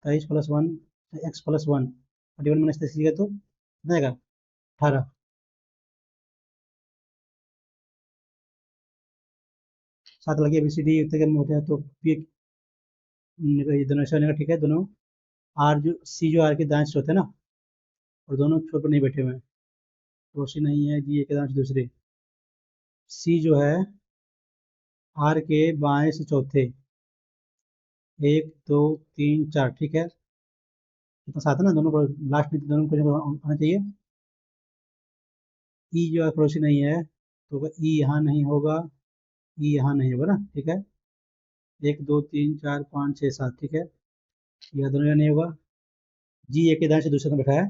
23 plus 1, X plus 1, 41 minus 23 तो कितना आएगा 18। सात लगे बी सी डी होते हैं, तो पी ये दोनों ऐसे बनेगा, ठीक है, दोनों आर जो सी जो आर के दांश होते हैं ना, और दोनों छोर पर नहीं बैठे हुए हैं, पड़ोसी नहीं है जी, एक दांश दूसरे, सी जो है आर के बाएं से चौथे, 1 2 3 4, ठीक है, इतना साथ है ना, दोनों लास्ट में दोनों को आना चाहिए। ई जो है पड़ोसी नहीं है, तो ई यहाँ नहीं होगा, ई यहाँ नहीं होगा ना, ठीक है, 1 2 3 4 5 6 7, ठीक है, यह दोनों नहीं होगा, जी एक के दाएं से दूसरे में बैठा है,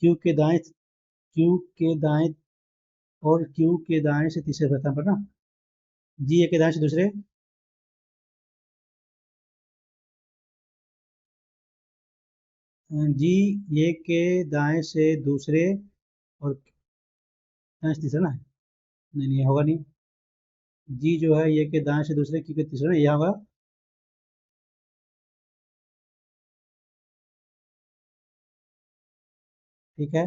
क्यू के दाएं, क्यू के दाएं, और क्यू के दाएं से तीसरे स्थान पर ना, जी एक के दाएं से दूसरे, जी ए के दाएं से दूसरे, और दाएं से तीसरा ना, नहीं नहीं होगा नहीं, जी जो है ये के दाएं से दूसरे, क्यू के तीसरा ना, यह होगा, ठीक है,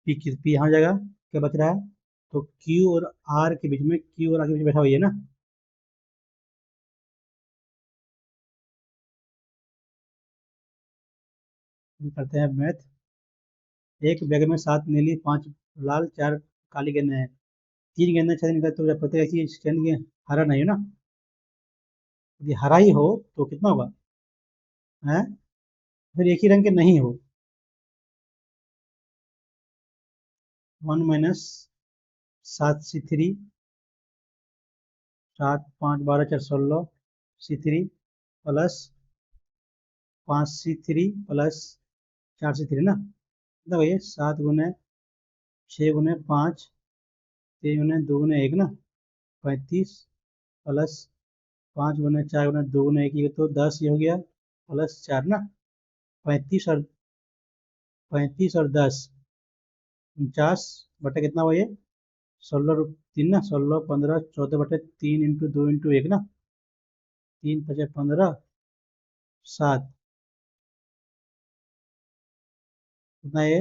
पी यहाँ हो जाएगा, क्या बच रहा है, तो क्यू और आर के बीच में, क्यू और आर के बीच में बैठा हुआ है ना, करते हैं मैथ, एक बैग में 7 नीली, 5 लाल, 4 काली गेंदें हैं। 3 गेंदें 6 निकले तो जब प्रत्येक ऐसी स्टैंड के हरा नहीं हो ना, यदि हरा ही हो तो कितना होगा है? फिर एक ही रंग के नहीं हो, 1 - 7 C3, 7 5 12 4 16 C3 plus 5 C3 plus 4 C3 ना, मतलब ये 7 × 6 × 5, 3 × 2 × 1 ना, 35 प्लस 5 × 4 × 2 × 1, ये तो 10 ये हो गया, प्लस 4 ना, 35 और 10 49 कितना हुआ ये, 16 3 ना, 16 15 14/3 × 2 × 1 ना, 3 × 5 = 15, 7 कितना ये,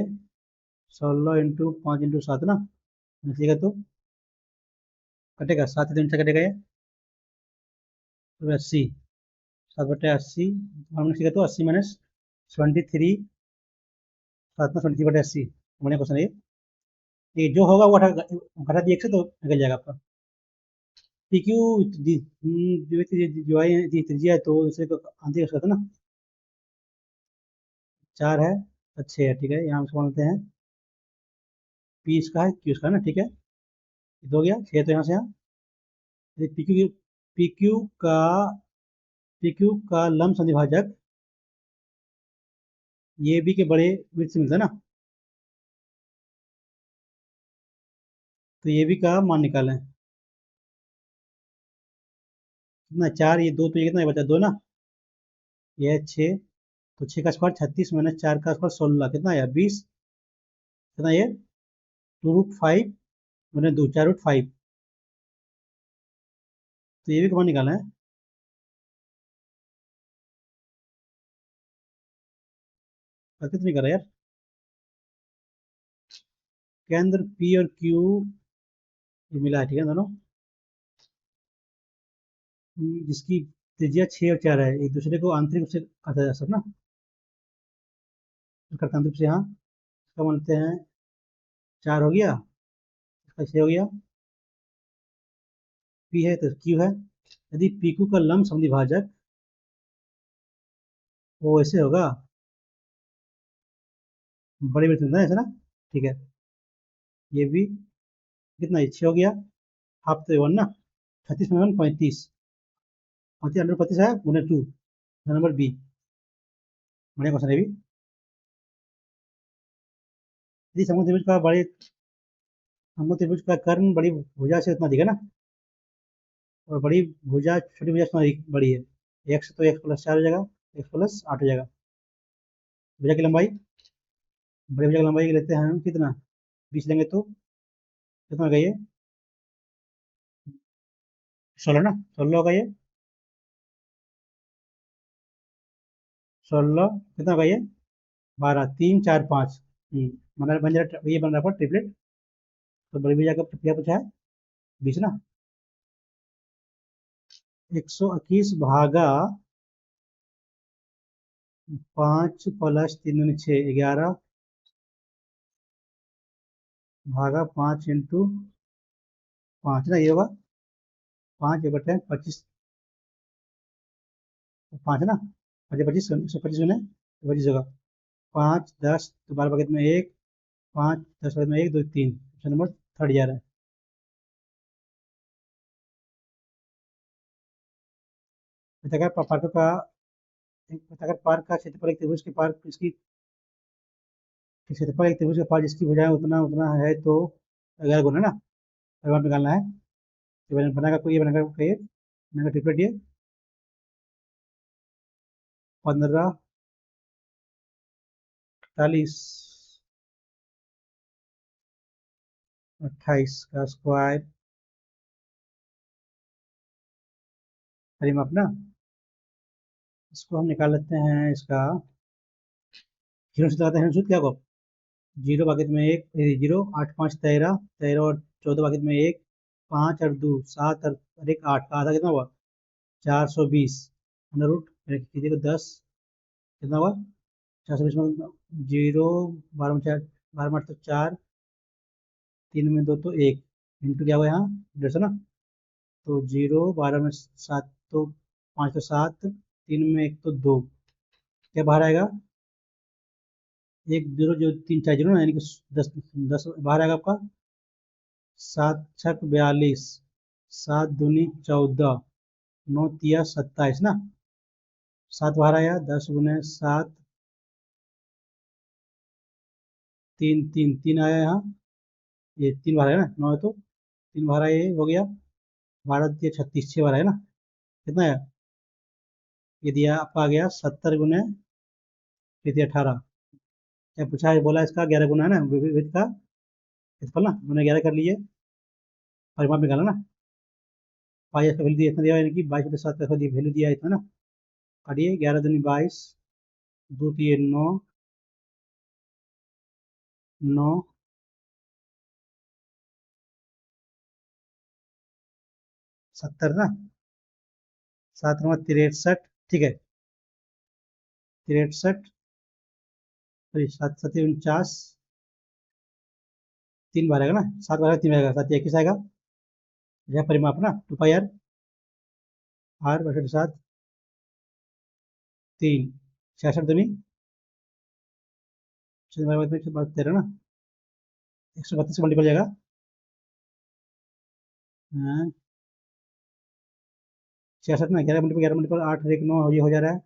16 × 5 × 7 ना, ठीक है, तो कटेगा 7 से कटेगा ये, तो 80, 7/80 हमने सीखा, तो 80 - 23, 7 में 23/80, बढ़िया क्वेश्चन है ये जो होगा वो घटा दिए 1 से तो निकल जाएगा आपका। पी क्यू जो है त्रिज्या है, तो दूसरे को आंतरिक अक्ष ना 4 है, 6 है, ठीक है, यहाँ उसको मानते हैं पी इसका है, क्यू इसका है ना, ठीक है, हो गया 6, तो यहाँ से यहाँ पी क्यू का पी क्यू का लंब समद्विभाजक ये बी के बड़े वृत्त से मिलता है ना, तो ये बी का मान निकालें, कितना 4, ये 2, तो ये कितना बचा 2 ना, ये है 6, तो 6 का स्क्वायर 36 - 4 का स्क्वायर 16, कितना आया 20, कितना ये 2√5 - 2 4√5, तो ये भी का मान निकालना है, और कितनी कर रहा है यार, केंद्र पी और क्यू मिला है, ठीक है दोनों, जिसकी त्रिज्या 6 और 4 है, एक दूसरे को आंतरिक रूप से काटा जा सकता ना, आंतरिक रूप से, हाँ, इसका मानते हैं 4 हो गया, इसका 6 हो गया, पी है तो क्यू है, यदि पी क्यू का लंब समद्विभाजक वो ऐसे होगा, बड़े वृत्त में ऐसा ना, ठीक है, ये भी कितना 6 हो गया, हाफ तो 1 ना, 36 में 1 35, 35 है गुने 2, नंबर बी, बढ़िया क्वेश्चन है भी। यदि समुद्र त्रिभुज का कर्ण बड़ी भुजा से उतना दिखा ना, और बड़ी भुजा छोटी भुजा से उतना बड़ी है, एक्स तो x + 4 हो जाएगा, x + 8 हो जाएगा, भुजा की लंबाई, बड़ी भुजा की लंबाई लेते हैं हम कितना 20 लेंगे, तो कितना होगा ये 16 ना, 16 होगा ये, 16 कितना होगा ये 12 3 4 5, ये बन रहा है ट्रिपलेट, तो बड़ी भुजा का क्या पूछा है 20 ना, 121 भागा 5 + 3 × 6 11 भागा 5 × 5 ना, ये होगा 5/25, 5 ना, 25 125 में 25 होगा, 5 10 तो 12 बगत में 1, 5 10 बगत में 1 2 3, ऑप्शन नंबर थर्ड जा रहा है। पार्कों का पृथाकार पार्क का क्षेत्रफल एक त्रिभुज के पार्क इसकी क्षेत्रफल एक त्रिभुज के पार्क जिसकी भुजाएं उतना उतना है, तो 11 गुना ना, परिमाण निकालना है, तो बनाएगा कोई, ये बनाएगा कोई, बनाएगा ट्रिपलेट ये 15 48 28 का स्क्वायर, परिमाप ना, इसको हम निकाल लेते हैं, इसका जीरो से लगाते हैं सूत्र क्या को, 0 भागित में 1 0 8 5 13 13 और 14 भागित में 1, 5 और 2 7 और 1 8 का आधा कितना हुआ 420, अंडर रूट कीजिएगा 10, कितना हुआ 420 में 0 12 में 4 12 में 8 तो 4, 3 में 2 तो 1, इंटू क्या हुआ यहाँ 150 ना। तो 0, 12 में 7 तो 5 तो 7, 3 में 1 तो 2, क्या बाहर आएगा 1 0 जो 3 4 0 ना, यानी कि 10 10 बाहर आएगा आपका 7 छक 42, 7 दूनी 14, 9 तिया 27 ना। 7 बाहर आया, 10 गुने 7, 3 3 3 आया यहाँ, ये 3 बाहर है ना, 9 है तो 3 बाहर आया, ये हो गया 12 तिया 36, 6 बाहर है ना, कितना है ये दिया आपका आ गया 70 गुने 18, क्या पूछा है बोला इसका 11 गुना है ना विविध का क्षेत्रफल ना, मैंने 11 कर लिए, परिमाप निकाला ना। पाई का वैल्यू दिया इतना दिया, यानी कि 22/7 का वैल्यू दिया इतना ना। काटिए 11 दूनी 22, 2 तिये 9, 9 70 ना, 7 9 63, ठीक है 63, सॉरी 7 7 49, 3 बार आएगा ना, 7 बार 3 आएगा, 7 21 आएगा, यह परिमाप ना 2 पाई आर, आर बटे 7, 3 66 दूनी 13 ना, 132 से मल्टीपल जाएगा, हाँ, 66 ना, 11 मल्टीपल 8 1 9 ये हो जा रहा है,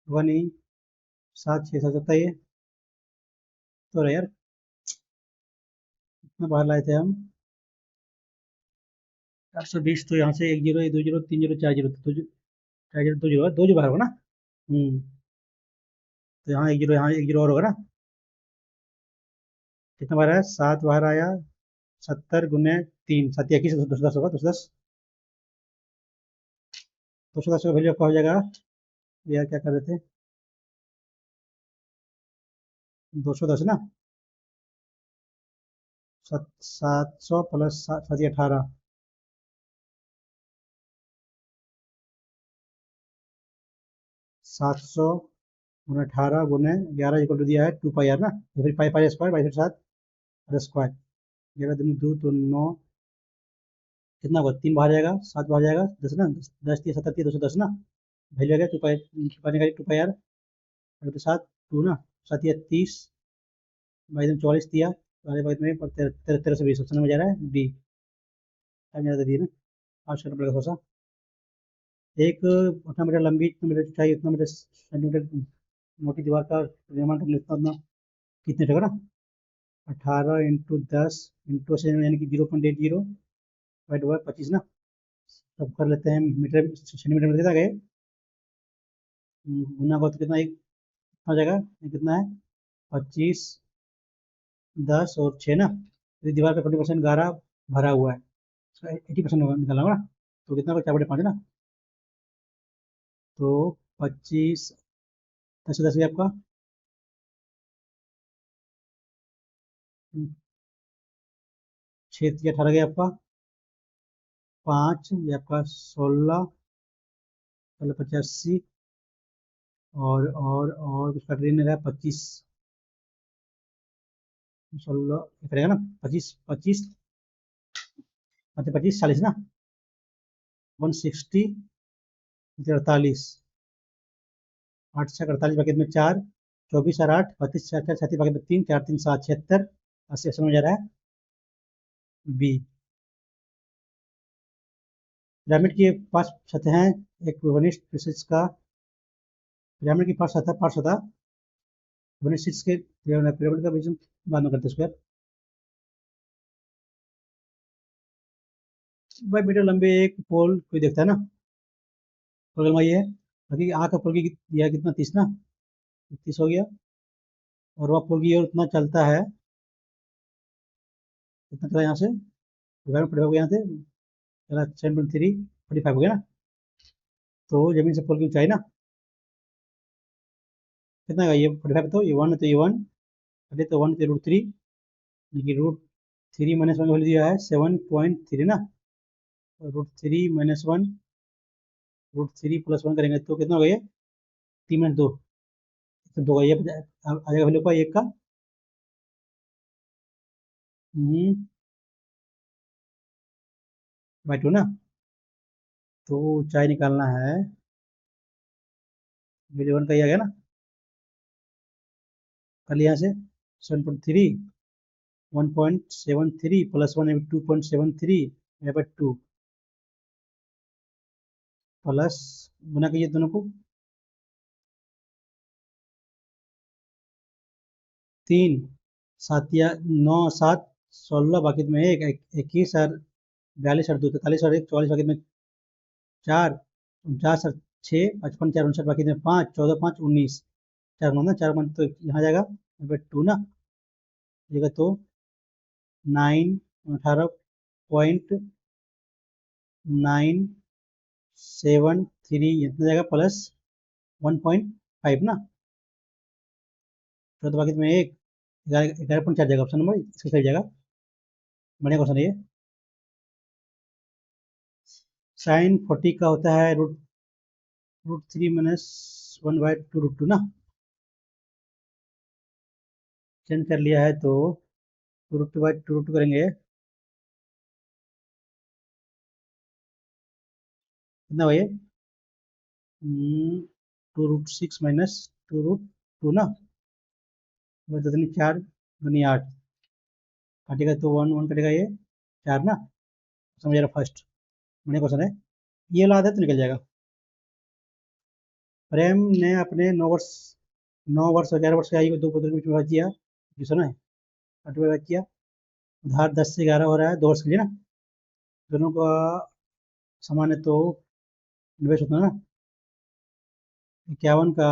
हुआ नहीं, 7 6 7 17 ये तो रहा यार, इतना बाहर लाए थे हम 820, तो यहाँ से 1 जीरो 2 जीरो 3 जीरो 4 जीरो, तो 4 जीरो 2 जीरो 2 जो बाहर होगा ना। तो यहाँ 1 जीरो, यहाँ 1 जीरो और होगा ना, कितना बाहर आया 7 बाहर आया, 70 गुने 3, 7 21 210 होगा, 210, 210 का वैल्यू आपका हो जाएगा, यार क्या कर रहे थे 210 ना, 700 प्लस 7 18, 700 गुने 18 गुने 11 इक्वल टू दिया है 2 पाई आर ना, या फिर पाई पाई स्क्वायर 22/7 आर स्क्वायर, 11 दूनी 2 तो 9, कितना होगा 3 बाहर जाएगा, 7 बाहर जाएगा, 10 ना, 10 10 70 210 ना, वैल्यू आ गया 2 पाई, 2 पाई आर, अगर तो 7 2 ना, 7 या 30, 44 दिया, बारह बाईस में 13 से 20 ऑप्शन में जा रहा है बी, टाइम ज़्यादा दिए ना, 5 करना पड़ेगा थोड़ा सा। एक उतना मीटर लंबी, इतना मीटर चाहिए, उतना मीटर सेंटीमीटर मोटी दीवार का निर्माण करने उतना उतना कितने टका ना, 18 इंटू 10 इंटू से यानी कि 0.80 वाइट हुआ 25 ना, तब कर लेते हैं मीटर सेंटीमीटर में कितना गए, गुना को तो कितना एक कितना हो जाएगा, ये कितना है 25, 10 और 6 ना, तो दीवार का 20% गारा भरा हुआ है, 80% निकाला होगा ना, तो कितना 4/5 ना, तो 25 10 से 10 गया आपका, 6 18 गया आपका, 5 ये आपका 16, 85, और कुछ कट नहीं रहा 25, 16 करेगा ना, 25 25 अच्छा 25 40 ना, 160 48, 8 6 48 पैकेट में 4, 24 और 8 32 4 4 37 पैकेट में 3 4 3 7 76, 80 समझ आ रहा है बी। पिरामिड की 5 सतह हैं, एक वनिष्ठ प्रिसिस का, पिरामिड की 5 सतह 5 सतह वनिष्ठ के पिरामिड का विजन बाद में करते हैं स्क्वायर, भाई मीटर लंबे एक पोल कोई देखता है ना, पोल लंबाई है, बाकी आँख का पोल की दिया कितना 30 ना, 30 हो गया, और वह पोल की ओर इतना चलता है, कितना चला यहाँ से, डिवाइड हो गया यहाँ से, चला 7.3 45 हो गया ना, तो जमीन से पोल की ऊंचाई ना कितना है ये 45, तो ये 1 है, तो ये 1 अरे तो 1 तो √3, देखिए √3 माइनस 1 वैल्यू दिया है 7.3 ना, √3 - 1 √3 + 1 करेंगे तो कितना हो गया 3 - 2, तो 2 का ये आ जाएगा वैल्यू का 1 का, बाई टू ना। तो ऊंचाई निकालना है। वीडियो वन का ही आ गया ना। कर लिया यहाँ से 7.3, 1.73 प्लस 1 2.73 by 2 प्लस गुना कीजिए दोनों को। 3 7 या 9 7 16 बाकी में 1 21 और 42 और 2 43 और 1 44 बाकी में 4 49 और 6 55 4 59 बाकी में 5 14 5 19 4 मंथ तो यहाँ जाएगा 2 ना। जगह तो 9 18.973 इतना जाएगा प्लस 1.5 ना। तो बाकी में 1 11.4 जाएगा ऑप्शन नंबर इसका सही जाएगा। बढ़िया क्वेश्चन है ये। साइन 40 का होता है रूट 3 माइनस 1/2 रूट 2 ना। चेंज कर लिया है तो रूट 2 करेंगे कितना भैया 2√6 माइनस 2√2 ना। दसनी 4 दुनी 8 कटेगा तो 1 1 कटेगा ये 4 ना। समझ रहा फर्स्ट बढ़िया क्वेश्चन है। ये वाला आधा तो निकल जाएगा। प्रेम ने अपने 9 वर्ष और 11 वर्ष की आयु को दो पुत्रों के बीच में विभाजित किया। जी सुना है विभाजित किया। उधार 10 से 11 हो रहा है 2 वर्ष के लिए ना। दोनों का समान है तो निवेश होता है ना। 51 का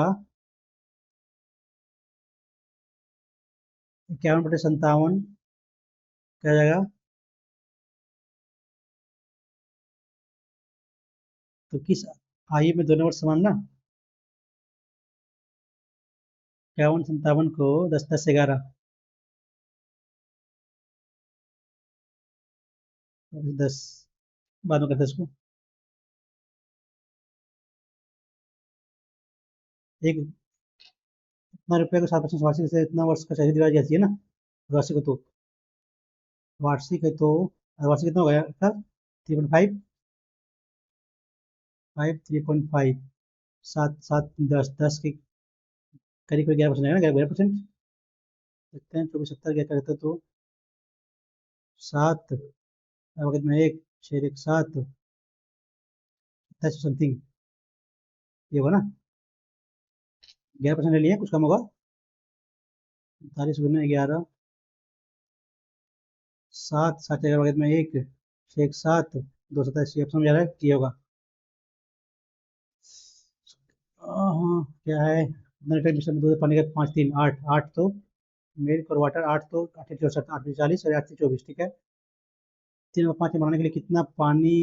51/57 क्या जाएगा। तो किस आयु में दोनों वर्ष समान ना। 51 57 को 10 10 से 11 10 बाद में करते हैं इसको। एक इतना रुपये को 7% वार्षिक से इतना वर्ष का चाहिए दिलाई जाती है ना। वार्षिक हो तो वार्षिक है तो वार्षिक कितना हो गया इसका 3.5 5 3.5 7 7 10 10 के करीब करीब 11% है ना 11%। देखते हैं 24 70 क्या करते तो 7 वक्त में 1 6 1 7 27 समथिंग ये होगा ना। 11% ले लिया कुछ कम होगा 45 गुना 11 7 7 वक्त में 1 6 1 7 227 ये समझ आ रहा है ये होगा। हाँ क्या है मिशन दो पानी का 5 3 8 8 तो मिल्क और वाटर 8 तो 8 64 8 40 और 8 से 24 ठीक है। 3 और 5 बनाने के लिए कितना पानी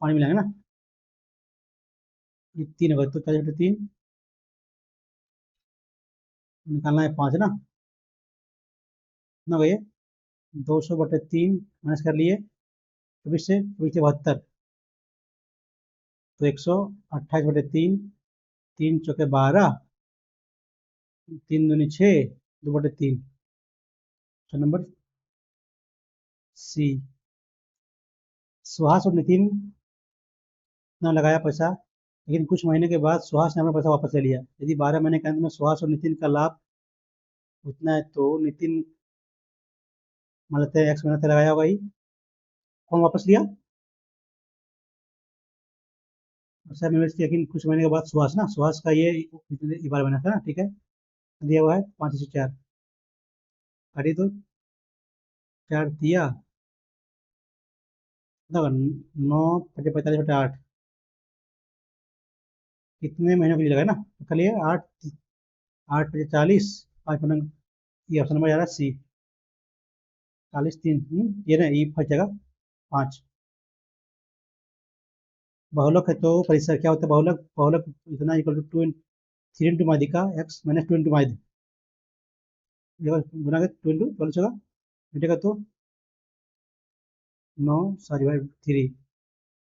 पानी मिलाएंगे ना। ये 3 होगा तो 40/3 निकालना है 5 ना। कितना होगा ये 200/3 माइनस कर लिए 24 से 72 तो 128/3 3 चौके 12 3 दूनी 6 2/3 नंबर सी। सुहास और नितिन ने लगाया पैसा लेकिन कुछ महीने के बाद सुहास ने अपना पैसा वापस ले लिया। यदि 12 महीने के अंत में सुहास और नितिन का लाभ उतना है तो नितिन मान लेते हैं एक्स महीने से लगाया होगा ही कौन वापस लिया। सर इन्वेस्ट किया लेकिन कुछ महीने के बाद सुहास ना सुहास का ये 12 महीना था ना ठीक है। दिया हुआ है 5 से 4 काटिए तो 4 दिया कितना 9 5 45/8 कितने महीनों के लिए लगाया ना तो कल ये 8 8 5 40 5 पन्ना ये ऑप्शन नंबर जा रहा है सी 40 3 ये ना ये फंस जाएगा 5। बहुलक है तो परिसर क्या होता है बहुलक बहुलक इतना इक्वल टू 2 3 इंटू माध्यिका एक्स माइनस 2 इंटू माध्य गुना के 2 इंटू 12 होगा बेटेगा तो 9 सॉरी भाई 3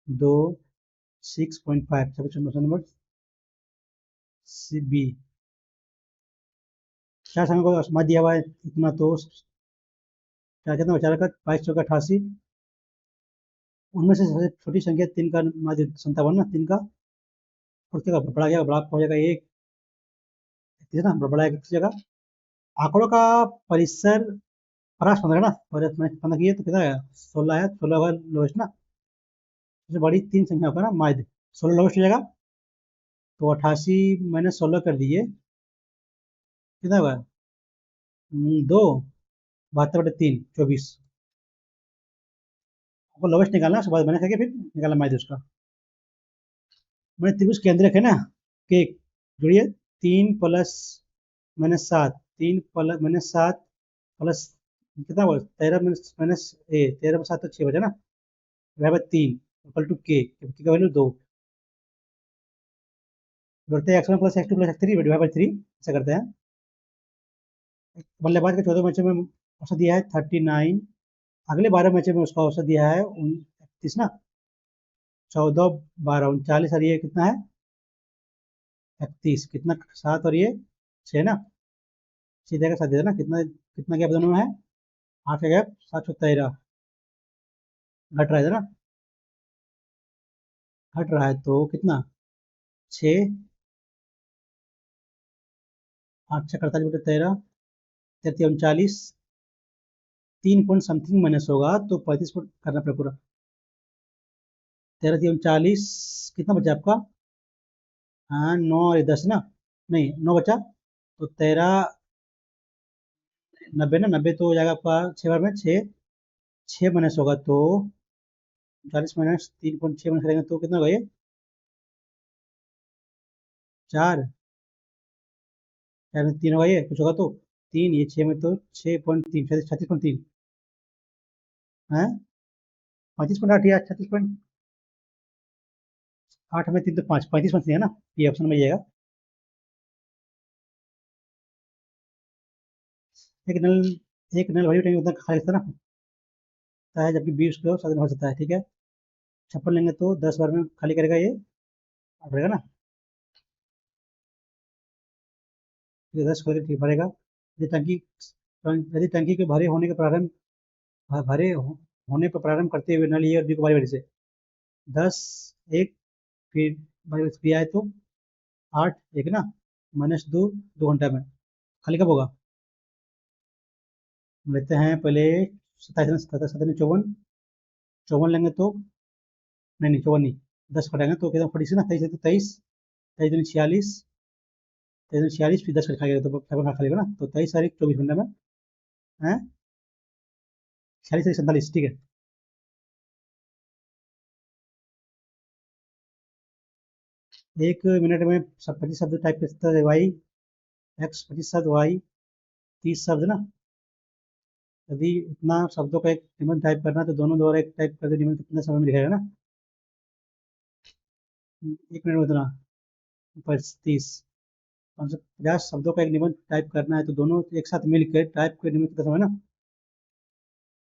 2 6.5 ऑप्शन नंबर सी बी। 4 समय को समाज दिया हुआ है इतना तो चार कितना बचा रखा, 22 चौका 88। उनमें से सबसे छोटी संख्या 3 का माध्य 57 ना, 3 का उसके का बड़ा गया, बड़ा हो जाएगा 1, ठीक है ना, बड़ा एक जगह। आंकड़ों का परिसर 50 15 ना, और 15 की है तो कितना है, 16 है, 16 होगा लोएस्ट ना, सबसे बड़ी 3 संख्या होगा ना माध्य, 16 लोएस्ट हो जाएगा। तो 88 मैंने 16 कर दिए, कितना हुआ, 2, 72/3 24। आपको लोवेस्ट निकालना है, उसके बाद मैंने करके फिर निकाला माध्य उसका। मैंने त्रिभुज केंद्रक है ना, के जोड़िए, 3 plus minus 7, 3 plus minus 7 plus कितना हुआ, 13 माइनस माइनस 13 में 7 तो 6 बचा ना, बराबर 3 इक्वल टू के का वैल्यू 2। जोड़ते हैं x1 plus x2 plus x3 divide by 3, ऐसा करते हैं। बल्लेबाज के 14 मैचों में औसत दिया है 39, अगले 12 मैचों में उसका औसत दिया है 31 ना, 14 12 39, और ये कितना है 31, कितना 7 और ये 6 ना, सीधे का साथ दे देना, कितना कितना गैप दोनों में है, 8 का गैप, 713 घट रहा है ना, घट रहा है तो कितना 6, 8 6 48/13, 33 39, 3 पॉइंट समथिंग माइनस होगा तो 35 पॉइंट करना पड़ेगा पूरा। 13 39, कितना बचा आपका, हाँ 9 और 10 ना, नहीं 9 बचा, तो 13 90 ना, 90 तो हो जाएगा आपका 6 बार में 6, 6 माइनस होगा तो 40 माइनस 3.6 माइनस करेंगे तो कितना होगा ये, 4, 4 में 3 होगा, ये कुछ होगा तो 3, ये 6 में तो 6.3, 36.3 है, 35.8 या 36.8 में 3 तो 5, 35.3 है ना, ये ऑप्शन में जाएगा। एक नल एक नल भरी टैंक उतना खाली रहता है ना, है जबकि 20 किलो 7 भर सकता है, ठीक है। 56 लेंगे तो 10 बार में खाली करेगा ये, भरेगा ना, ये 10 खाली ठीक भरेगा। यदि टंकी यदि टंकी के भरे होने के प्रारंभ भरे होने पर प्रारंभ करते हुए नल ए और बी को बारी बारी से 10 1, फिर बारी बारी से बी आए तो 8 1 ना, माइनस 2 2 घंटा में खाली कब होगा, लेते हैं पहले 27 27 27 54, 54 लेंगे तो, नहीं नहीं 54 नहीं, 10 घटाएंगे तो कितना 46 ना, 23 तो 23, 23 दूनी 46, 23 दूनी 46, फिर 10 खाएगा तो 7 खा लेगा ना, तो 23 तारीख 24 घंटे में है, 46 तारीख 47, ठीक है। 1 मिनट में सब 25 शब्द टाइप करता है, वाई एक्स 25 शब्द, वाई 30 शब्द ना, यदि इतना शब्दों का एक निबंध टाइप करना है, तो दोनों द्वारा एक टाइप करते निबंध कितने समय में लिखेगा ना, 1 मिनट में उतना 30, 550 शब्दों का एक निबंध टाइप करना है, तो दोनों एक साथ मिलकर टाइप के निबंध कितना समय ना,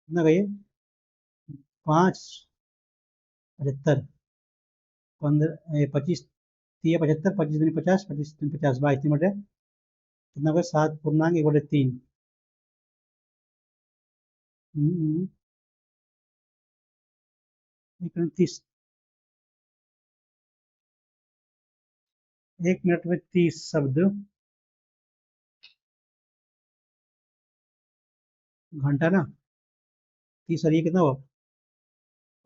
कितना कहिए, 5 75, 15 25 3 75, 25 दूनी 50, 25 3 50, 22 3 बटे कितना होगा, 7 पूर्णांक 1/3, 1 मिनट 30, 1 मिनट में 30 शब्द, घंटा ना, 30 और ये कितना हुआ,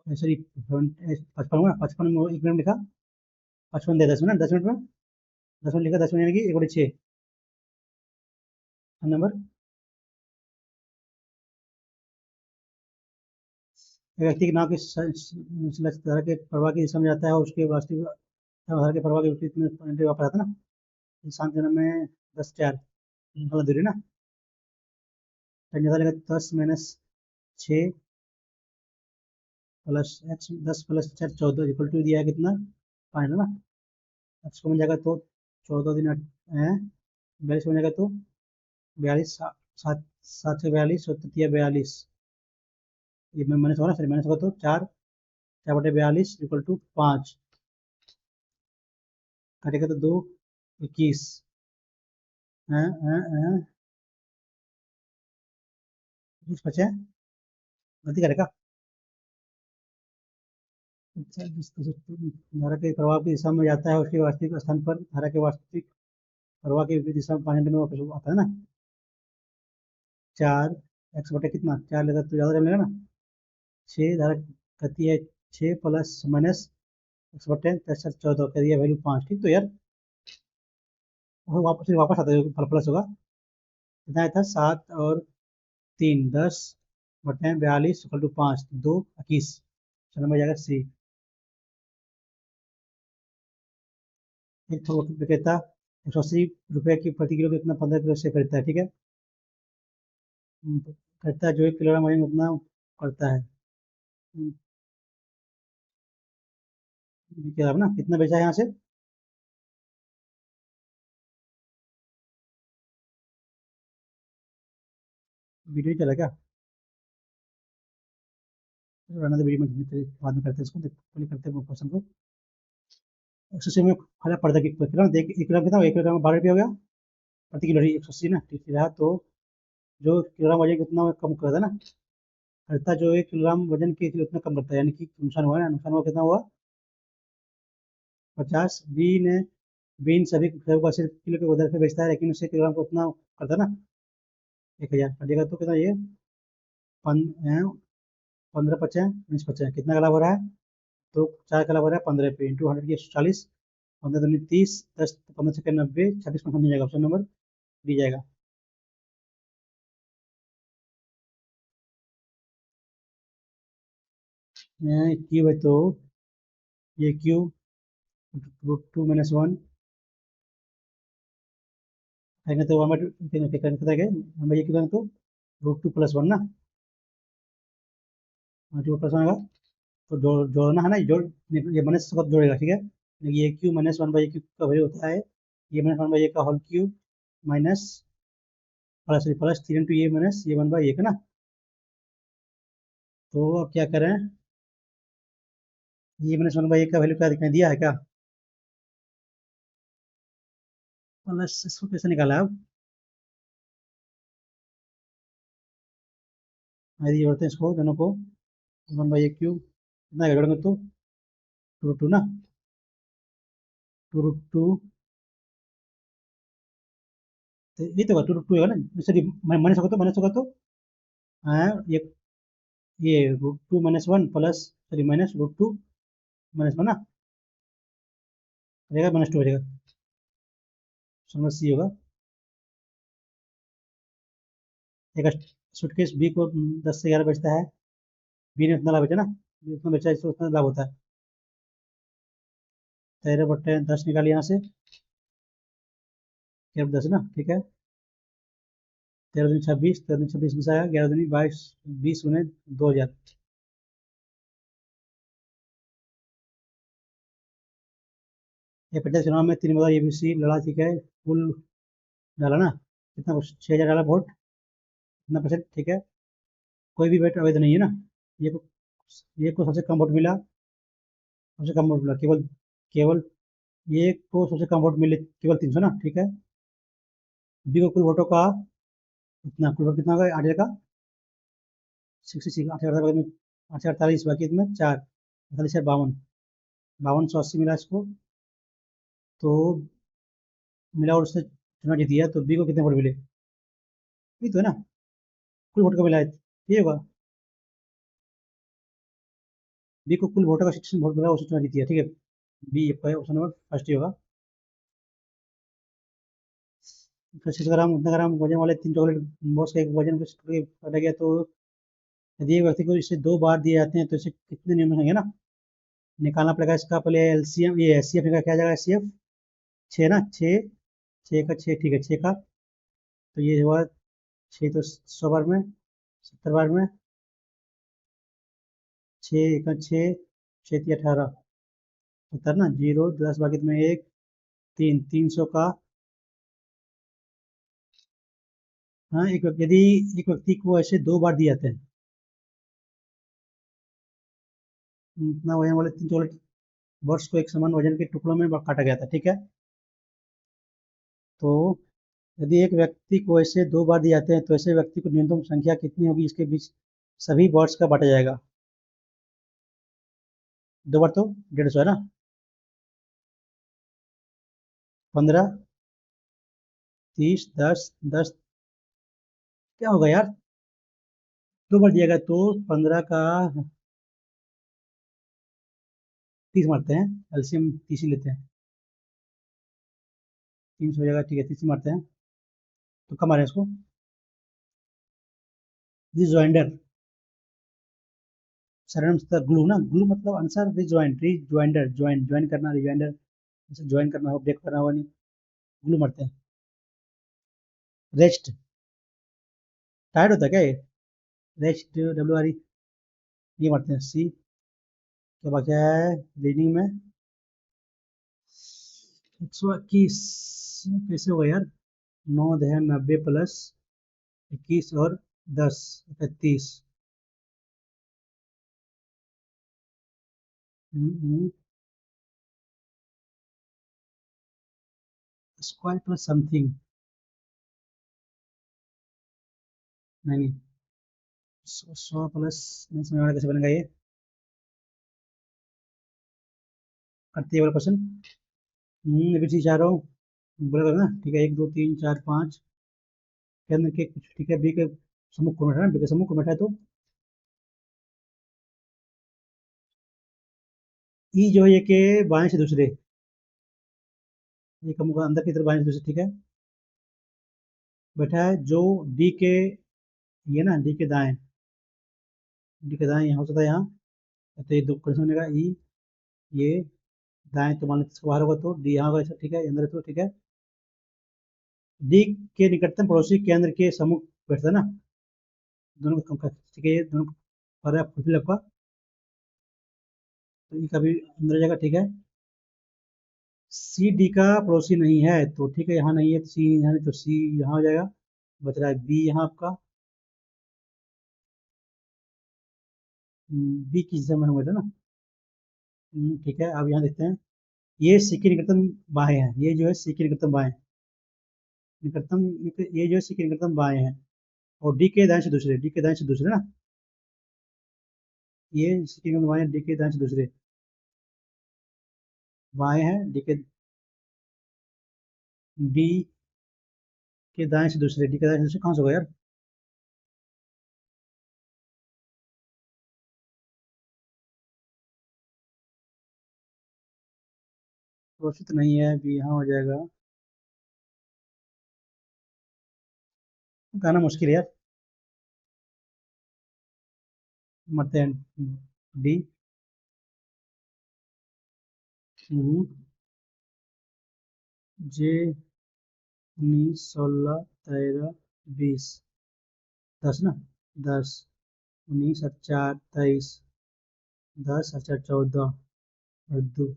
सॉरी 55 हुआ, 55 में 1 मिनट लिखा, 55 दे 10 मिनट, 10 मिनट में 10 मिनट लिखा, 10 मिनट यानी कि 1/6 नंबर। व्यक्ति के नाम की धारा के प्रवाह की दिशा में जाता है और उसके वास्तविक धारा के प्रवाह के विपरीत में घंटे वापस आता है ना, इंसान जन्म में 10 4 गलत दूरी ना, टाइम ज्यादा लगा, 10 minus 6 plus X, 10 plus 4 14 equal to दिया है कितना 5 है ना, एक्स को मिल जाएगा तो 14 दिन 42 बन जाएगा तो 42, 7 7 से 42 और 42, ये मैं माइनस होगा ना, सर माइनस होगा तो 4 4/42 इक्वल टू 5, कटेगा तो 2 21, 20 बचे, गलती करेगा। अच्छा, धारा के प्रवाह की दिशा में जाता है, उसके वास्तविक स्थान पर धारा के वास्तविक प्रवाह की विपरीत दिशा में 5 सेंटीमीटर वापस आता है ना। 4 एक्स बटे कितना 4 लेगा तो ज़्यादा टाइम लगेगा ना। 6 धारा कहती है 6 प्लस माइनस एक्स बटे 14 कर दिया वैल्यू 5। ठीक तो यार वो वापस वापस आता है प्लस होगा। कितना आया था 7 और 3 10 बटे 42 इक्वल टू 5 2 21। चलो में जाएगा सी। एक थोक विक्रेता 180 रुपये की प्रति किलो कितना 15 किलो से खरीदता है। ठीक है। खरीदता है जो 1 किलोग्राम वजन उतना करता है। क्या ना कितना बेचा है यहाँ से। वीडियो चला क्या। रहना तो वीडियो में बाद में करते हैं इसको पहले करते हैं क्वेश्चन को। 180 में फर्क पड़ता है किलो देख 1 किलोग्राम कितना 1 किलोग्राम 12 रुपये हो गया प्रति किलो। 180 ना ठीक रहा तो जो किलोग्राम वजन कितना कम करता है ना। खरीदता जो 1 किलोग्राम वजन के किलो उतना कम करता है यानी कि नुकसान हुआ ना। नुकसान हुआ कितना हुआ 50। बीन सभी फलों को 80 किलो के बदल पे बेचता है लेकिन उससे किलोग्राम को उतना करता है ना 1000 कटेगा तो कितना ये 15 15 50 20 50 कितना का लाभ हो रहा है। तो 4 का लाभ हो रहा है 15 पे इंटू 100 की 40 15 दूनी 30 10 15 छक्के 90 26 कौन सा जाएगा ऑप्शन नंबर डी जाएगा। क्यूब है तो ये क्यूब √2 - 1 कहेंगे तो 1/2 कितना है 1/2 ये कितना तो √2 + 1 ना। 2 + 1 आएगा तो जोड़ना है ना जोड़ ये माइनस सब जोड़ेगा। ठीक है ये क्यू -1/a क्यूब का वैल्यू होता है ये -1/a का होल क्यूब माइनस प्लस 3 × ये माइनस ये 1/a का ना। तो अब क्या करें ये -1/a का वैल्यू क्या दिखाई दिया है क्या। प्लस इसको कैसे निकाला अब यदि जोड़ते हैं इसको दोनों को 1/a क्यूब कितना जोड़ेंगे तो 2√2 ना 2√2 तो ये तो 2√2 होगा ना सॉरी माइनस होगा तो हाँ ये √2 - 1 प्लस सॉरी माइनस √2 - 1 ना रहेगा -2 हो जाएगा। समझ सी होगा। एक सूटकेस बी को 10 से 11 बेचता है। बी ने उतना लाभ बेचा ना जितना बेचा इससे उतना लाभ होता है। 13/10 निकालिए यहाँ से 13/10 ना ठीक है 13 दूनी 26 13 26 बीस आया 11 दूनी 22 20 × 2000। ये पंचायत चुनाव में 3 बार एबीसी लड़ा। ठीक है कुल डाला ना कितना 6,000 डाला वोट कितना परसेंट। ठीक है कोई भी वोट अवैध नहीं है ना। ये को ये को सबसे कम वोट मिला सबसे कम वोट मिला केवल केवल ये को सबसे कम वोट मिले केवल 300 ना। ठीक है बी को कुल वोटों का इतना कुल वोट कितना होगा 8,000 का 66 8,048 बाकी इसमें 4 48 52 5280 मिला इसको तो मिला और उसने चुनाव जीत दिया। तो बी को कितने वोट मिले ये तो है ना कुल वोट का मिला है ये होगा बी को कुल वोटों का 16 वोट मिला उसने चुनाव जीत दिया। ठीक है बी ऑप्शन नंबर फर्स्ट ही होगा। 25 ग्राम उतना ग्राम वजन वाले 3 चॉकलेट बॉक्स का एक वजन काटा गया तो यदि एक व्यक्ति को इसे 2 बार दिए जाते हैं तो इसे कितने नियम होंगे ना निकालना पड़ेगा इसका पहले एलसीएम ये एचसीएफ का क्या जाएगा एचसीएफ 6 ना 6 6 का 6 ठीक है 6 का तो ये हुआ 6 तो 100 बार में 70 बार में 6 का 6 6 18 70 ना 0 10 बाकी में 1 300 का हाँ यदि एक व्यक्ति को ऐसे 2 बार दिए जाते हैं इतना वजन वाले 3 चॉकलेट बॉक्स को एक समान वजन के टुकड़ों में काटा गया था। ठीक है तो यदि एक व्यक्ति को ऐसे 2 बार दिए जाते हैं तो ऐसे व्यक्ति को न्यूनतम संख्या कितनी होगी इसके बीच सभी वर्ड्स का बांटा जाएगा। 2 बार तो 150 है ना। 15, 30, 10, 10। क्या होगा यार? 2 बार दिया गया तो 15 का 30 मारते हैं। एलसीएम 30 ही लेते हैं। 300 हो जाएगा, ठीक है, 30 ही मारते हैं। तो कब मारे इसको? रिजॉइंडर। सरनेम से ग्लू ना, ग्लू मतलब आंसर रिजॉइंडर, ज्वाइन करना, रिजॉइंडर जैसे ज्वाइन करना हो, ब्रेक करना हो, नहीं। ग्लू मारते हैं। रेस्ट। टायर्ड होता है क्या ये? Rest, WRE। ये मारते हैं सी। क्या बाकी है रीडिंग में? 121 कैसे होगा यार? 9 है 90 प्लस 21 और 10 31। Square plus something. नहीं, 100 प्लस नहीं समझ में आ रहा कैसे बनेगा ये। करते वाला क्वेश्चन। अभी चीज आ रहा हूँ। बोला ना, ठीक है, 1 2 3 4 5 केंद्र के कुछ, ठीक है, बी के सम्मुख को बैठा है, बी के सम्मुख को बैठा है तो ई जो है ये के बाएं से दूसरे, ये कम होगा अंदर की तरफ बाएं से दूसरे, ठीक है। बैठा है जो डी के, ये ना डी के दाएं, डी के दाएं यहाँ हो सकता है यहाँ। तो ये दो क्वेश्चन बनेगा ई, ये दाएं तो मान लो इसको बाहर होगा तो डी यहाँ होगा, ऐसा ठीक है, अंदर है तो ठीक है। डी के निकटतम पड़ोसी केंद्र के सम्मुख बैठता है ना, दोनों को कम कर, ठीक है, ये दोनों को कर रहा है फुलफिल आपका। तो ई का भी अंदर हो जाएगा, ठीक है। सी डी का पड़ोसी नहीं है तो ठीक है, यहाँ नहीं है तो सी यहाँ नहीं तो सी यहाँ हो जाएगा। बच रहा है बी यहाँ आपका। बी की जगह में होगा था ना। ठीक है, अब यहाँ देखते हैं। ये सी के निकटतम बाएं हैं, ये जो है सी के निकटतम बाएं, निकटतम, ये जो है सी के निकटतम बाएं हैं। और डी के दाएं से दूसरे, डी के दाएं से दूसरे ना, ये सी के निकटतम बाएं, डी के दाएं से दूसरे बाएं हैं, डी के दाएं से दूसरे, डी के दाएं से दूसरे कहाँ से होगा यार? प्रोसित नहीं है, बी यहाँ हो जाएगा। कहना मुश्किल है यार। मरते हैं डी। जे 19 16 13 20। 10 ना। 10 19 और 4 23। 10 और 4 14 और 2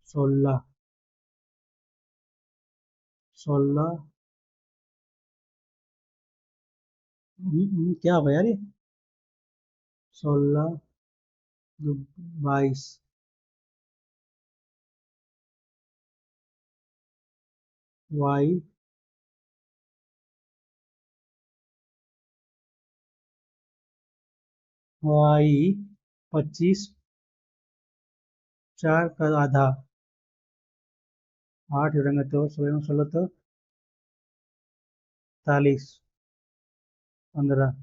16। 16। क्या होगा यार ये? 16 22। वाई, वाई 25, 4 का आधा, 8 जोड़ेंगे तो 16 तो 40, 15।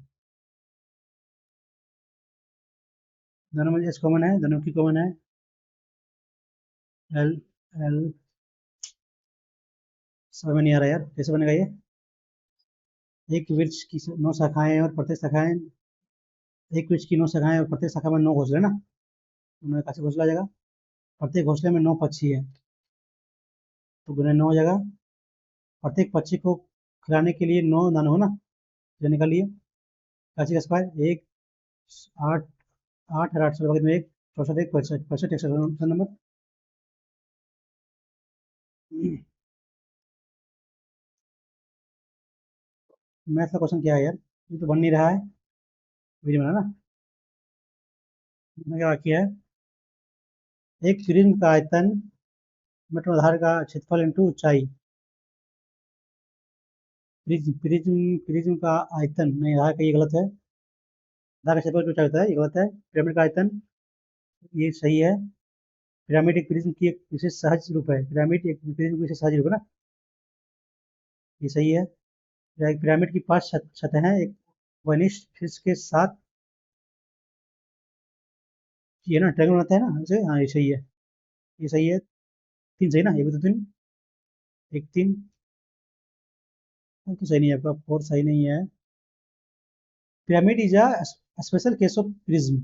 दोनों में एच कॉमन है, दोनों की कॉमन है। एल, एल समझ में नहीं आ रहा यार, कैसे बनेगा ये? एक वृक्ष की 9 शाखाएं और प्रत्येक शाखाएं, एक वृक्ष की 9 शाखाएं और प्रत्येक शाखा में 9 घोंसले ना, उनमें कैसे घोंसला आ जाएगा? प्रत्येक घोंसले में 9 पक्षी है तो गुने 9 हो जाएगा। प्रत्येक पक्षी को खिलाने के लिए 9 दाना हो ना, जो निकालिए। पक्षी का स्क्वायर एक, 8, 8 और 8 से में एक, 64, एक 65, 65 एक नंबर। मैथ का क्वेश्चन क्या है यार? ये तो बन नहीं रहा है, वीडियो बना ना। इसमें क्या बाकी है? एक प्रिज्म का आयतन मीटर आधार का क्षेत्रफल इंटू ऊंचाई। प्रिज्म प्रिज्म प्रिज्म का आयतन नहीं, आधार का ये गलत है। दा का क्षेत्रफल ऊंचा होता है, ये गलत है। पिरामिड का आयतन, ये सही है। पिरामिड एक प्रिज्म की एक विशेष सहज रूप है, पिरामिड एक प्रिज्म की विशेष सहज रूप है ना, ये सही है। पिरामिड की 5 सतहें हैं, एक वनिश फिश के साथ, ये ना ट्रायंगल बनाते हैं ना इसे, हाँ ये सही है, ये सही है। 3 सही ना, ये भी तो 3, एक 3, सही नहीं है आपका, 4 सही नहीं है। Pyramid is a special case of prism.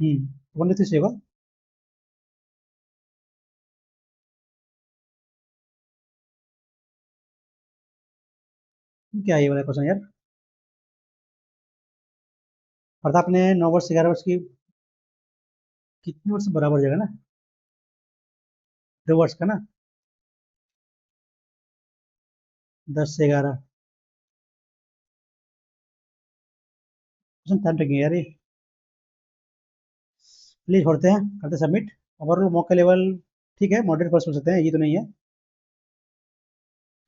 1 2 3 सही होगा। क्या है ये वाला क्वेश्चन यार? प्रताप ने 9 वर्ष 11 वर्ष की कितने वर्ष बराबर जगह ना, 2 वर्ष का ना, 10 से 11 क्वेश्चन टाइम टेकिंग यार ये। प्लीज छोड़ते हैं, करते सबमिट। ओवरऑल मॉक का लेवल ठीक है, मॉडरेट फर्स्ट हो सकते हैं, ये तो नहीं है।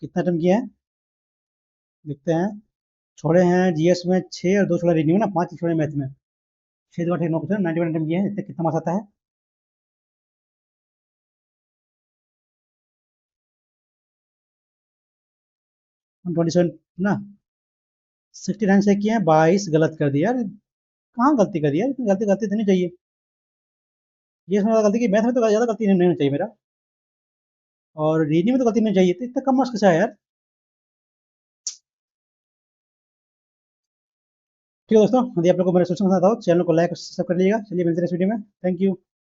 कितना अटेम्प्ट किया है देखते हैं। छोड़े हैं जीएस में 6 और 2 छोड़े रीजनिंग में ना, 5 छोड़े मैथ में। 6 2 8 9 क्वेश्चन 91 अटेम्प्ट किए हैं, इतने कितना मार्क्स आता है? 127 ना, 69 से किए हैं, 22 गलत कर दिया यार। कहाँ गलती कर दिया, इतनी गलती गलती तो नहीं चाहिए। जीएस में ज़्यादा गलती की, मैथ में तो ज़्यादा गलती नहीं होनी चाहिए मेरा, और रीजनिंग में तो गलती नहीं चाहिए, तो इतना कम मार्क्स कैसा है यार। ठीक है दोस्तों, यदि आप लोग को मेरे सोचना पसंद आता हो, चैनल को लाइक और सब्सक्राइब कर लीजिएगा। चलिए मिलते हैं इस वीडियो में, थैंक यू।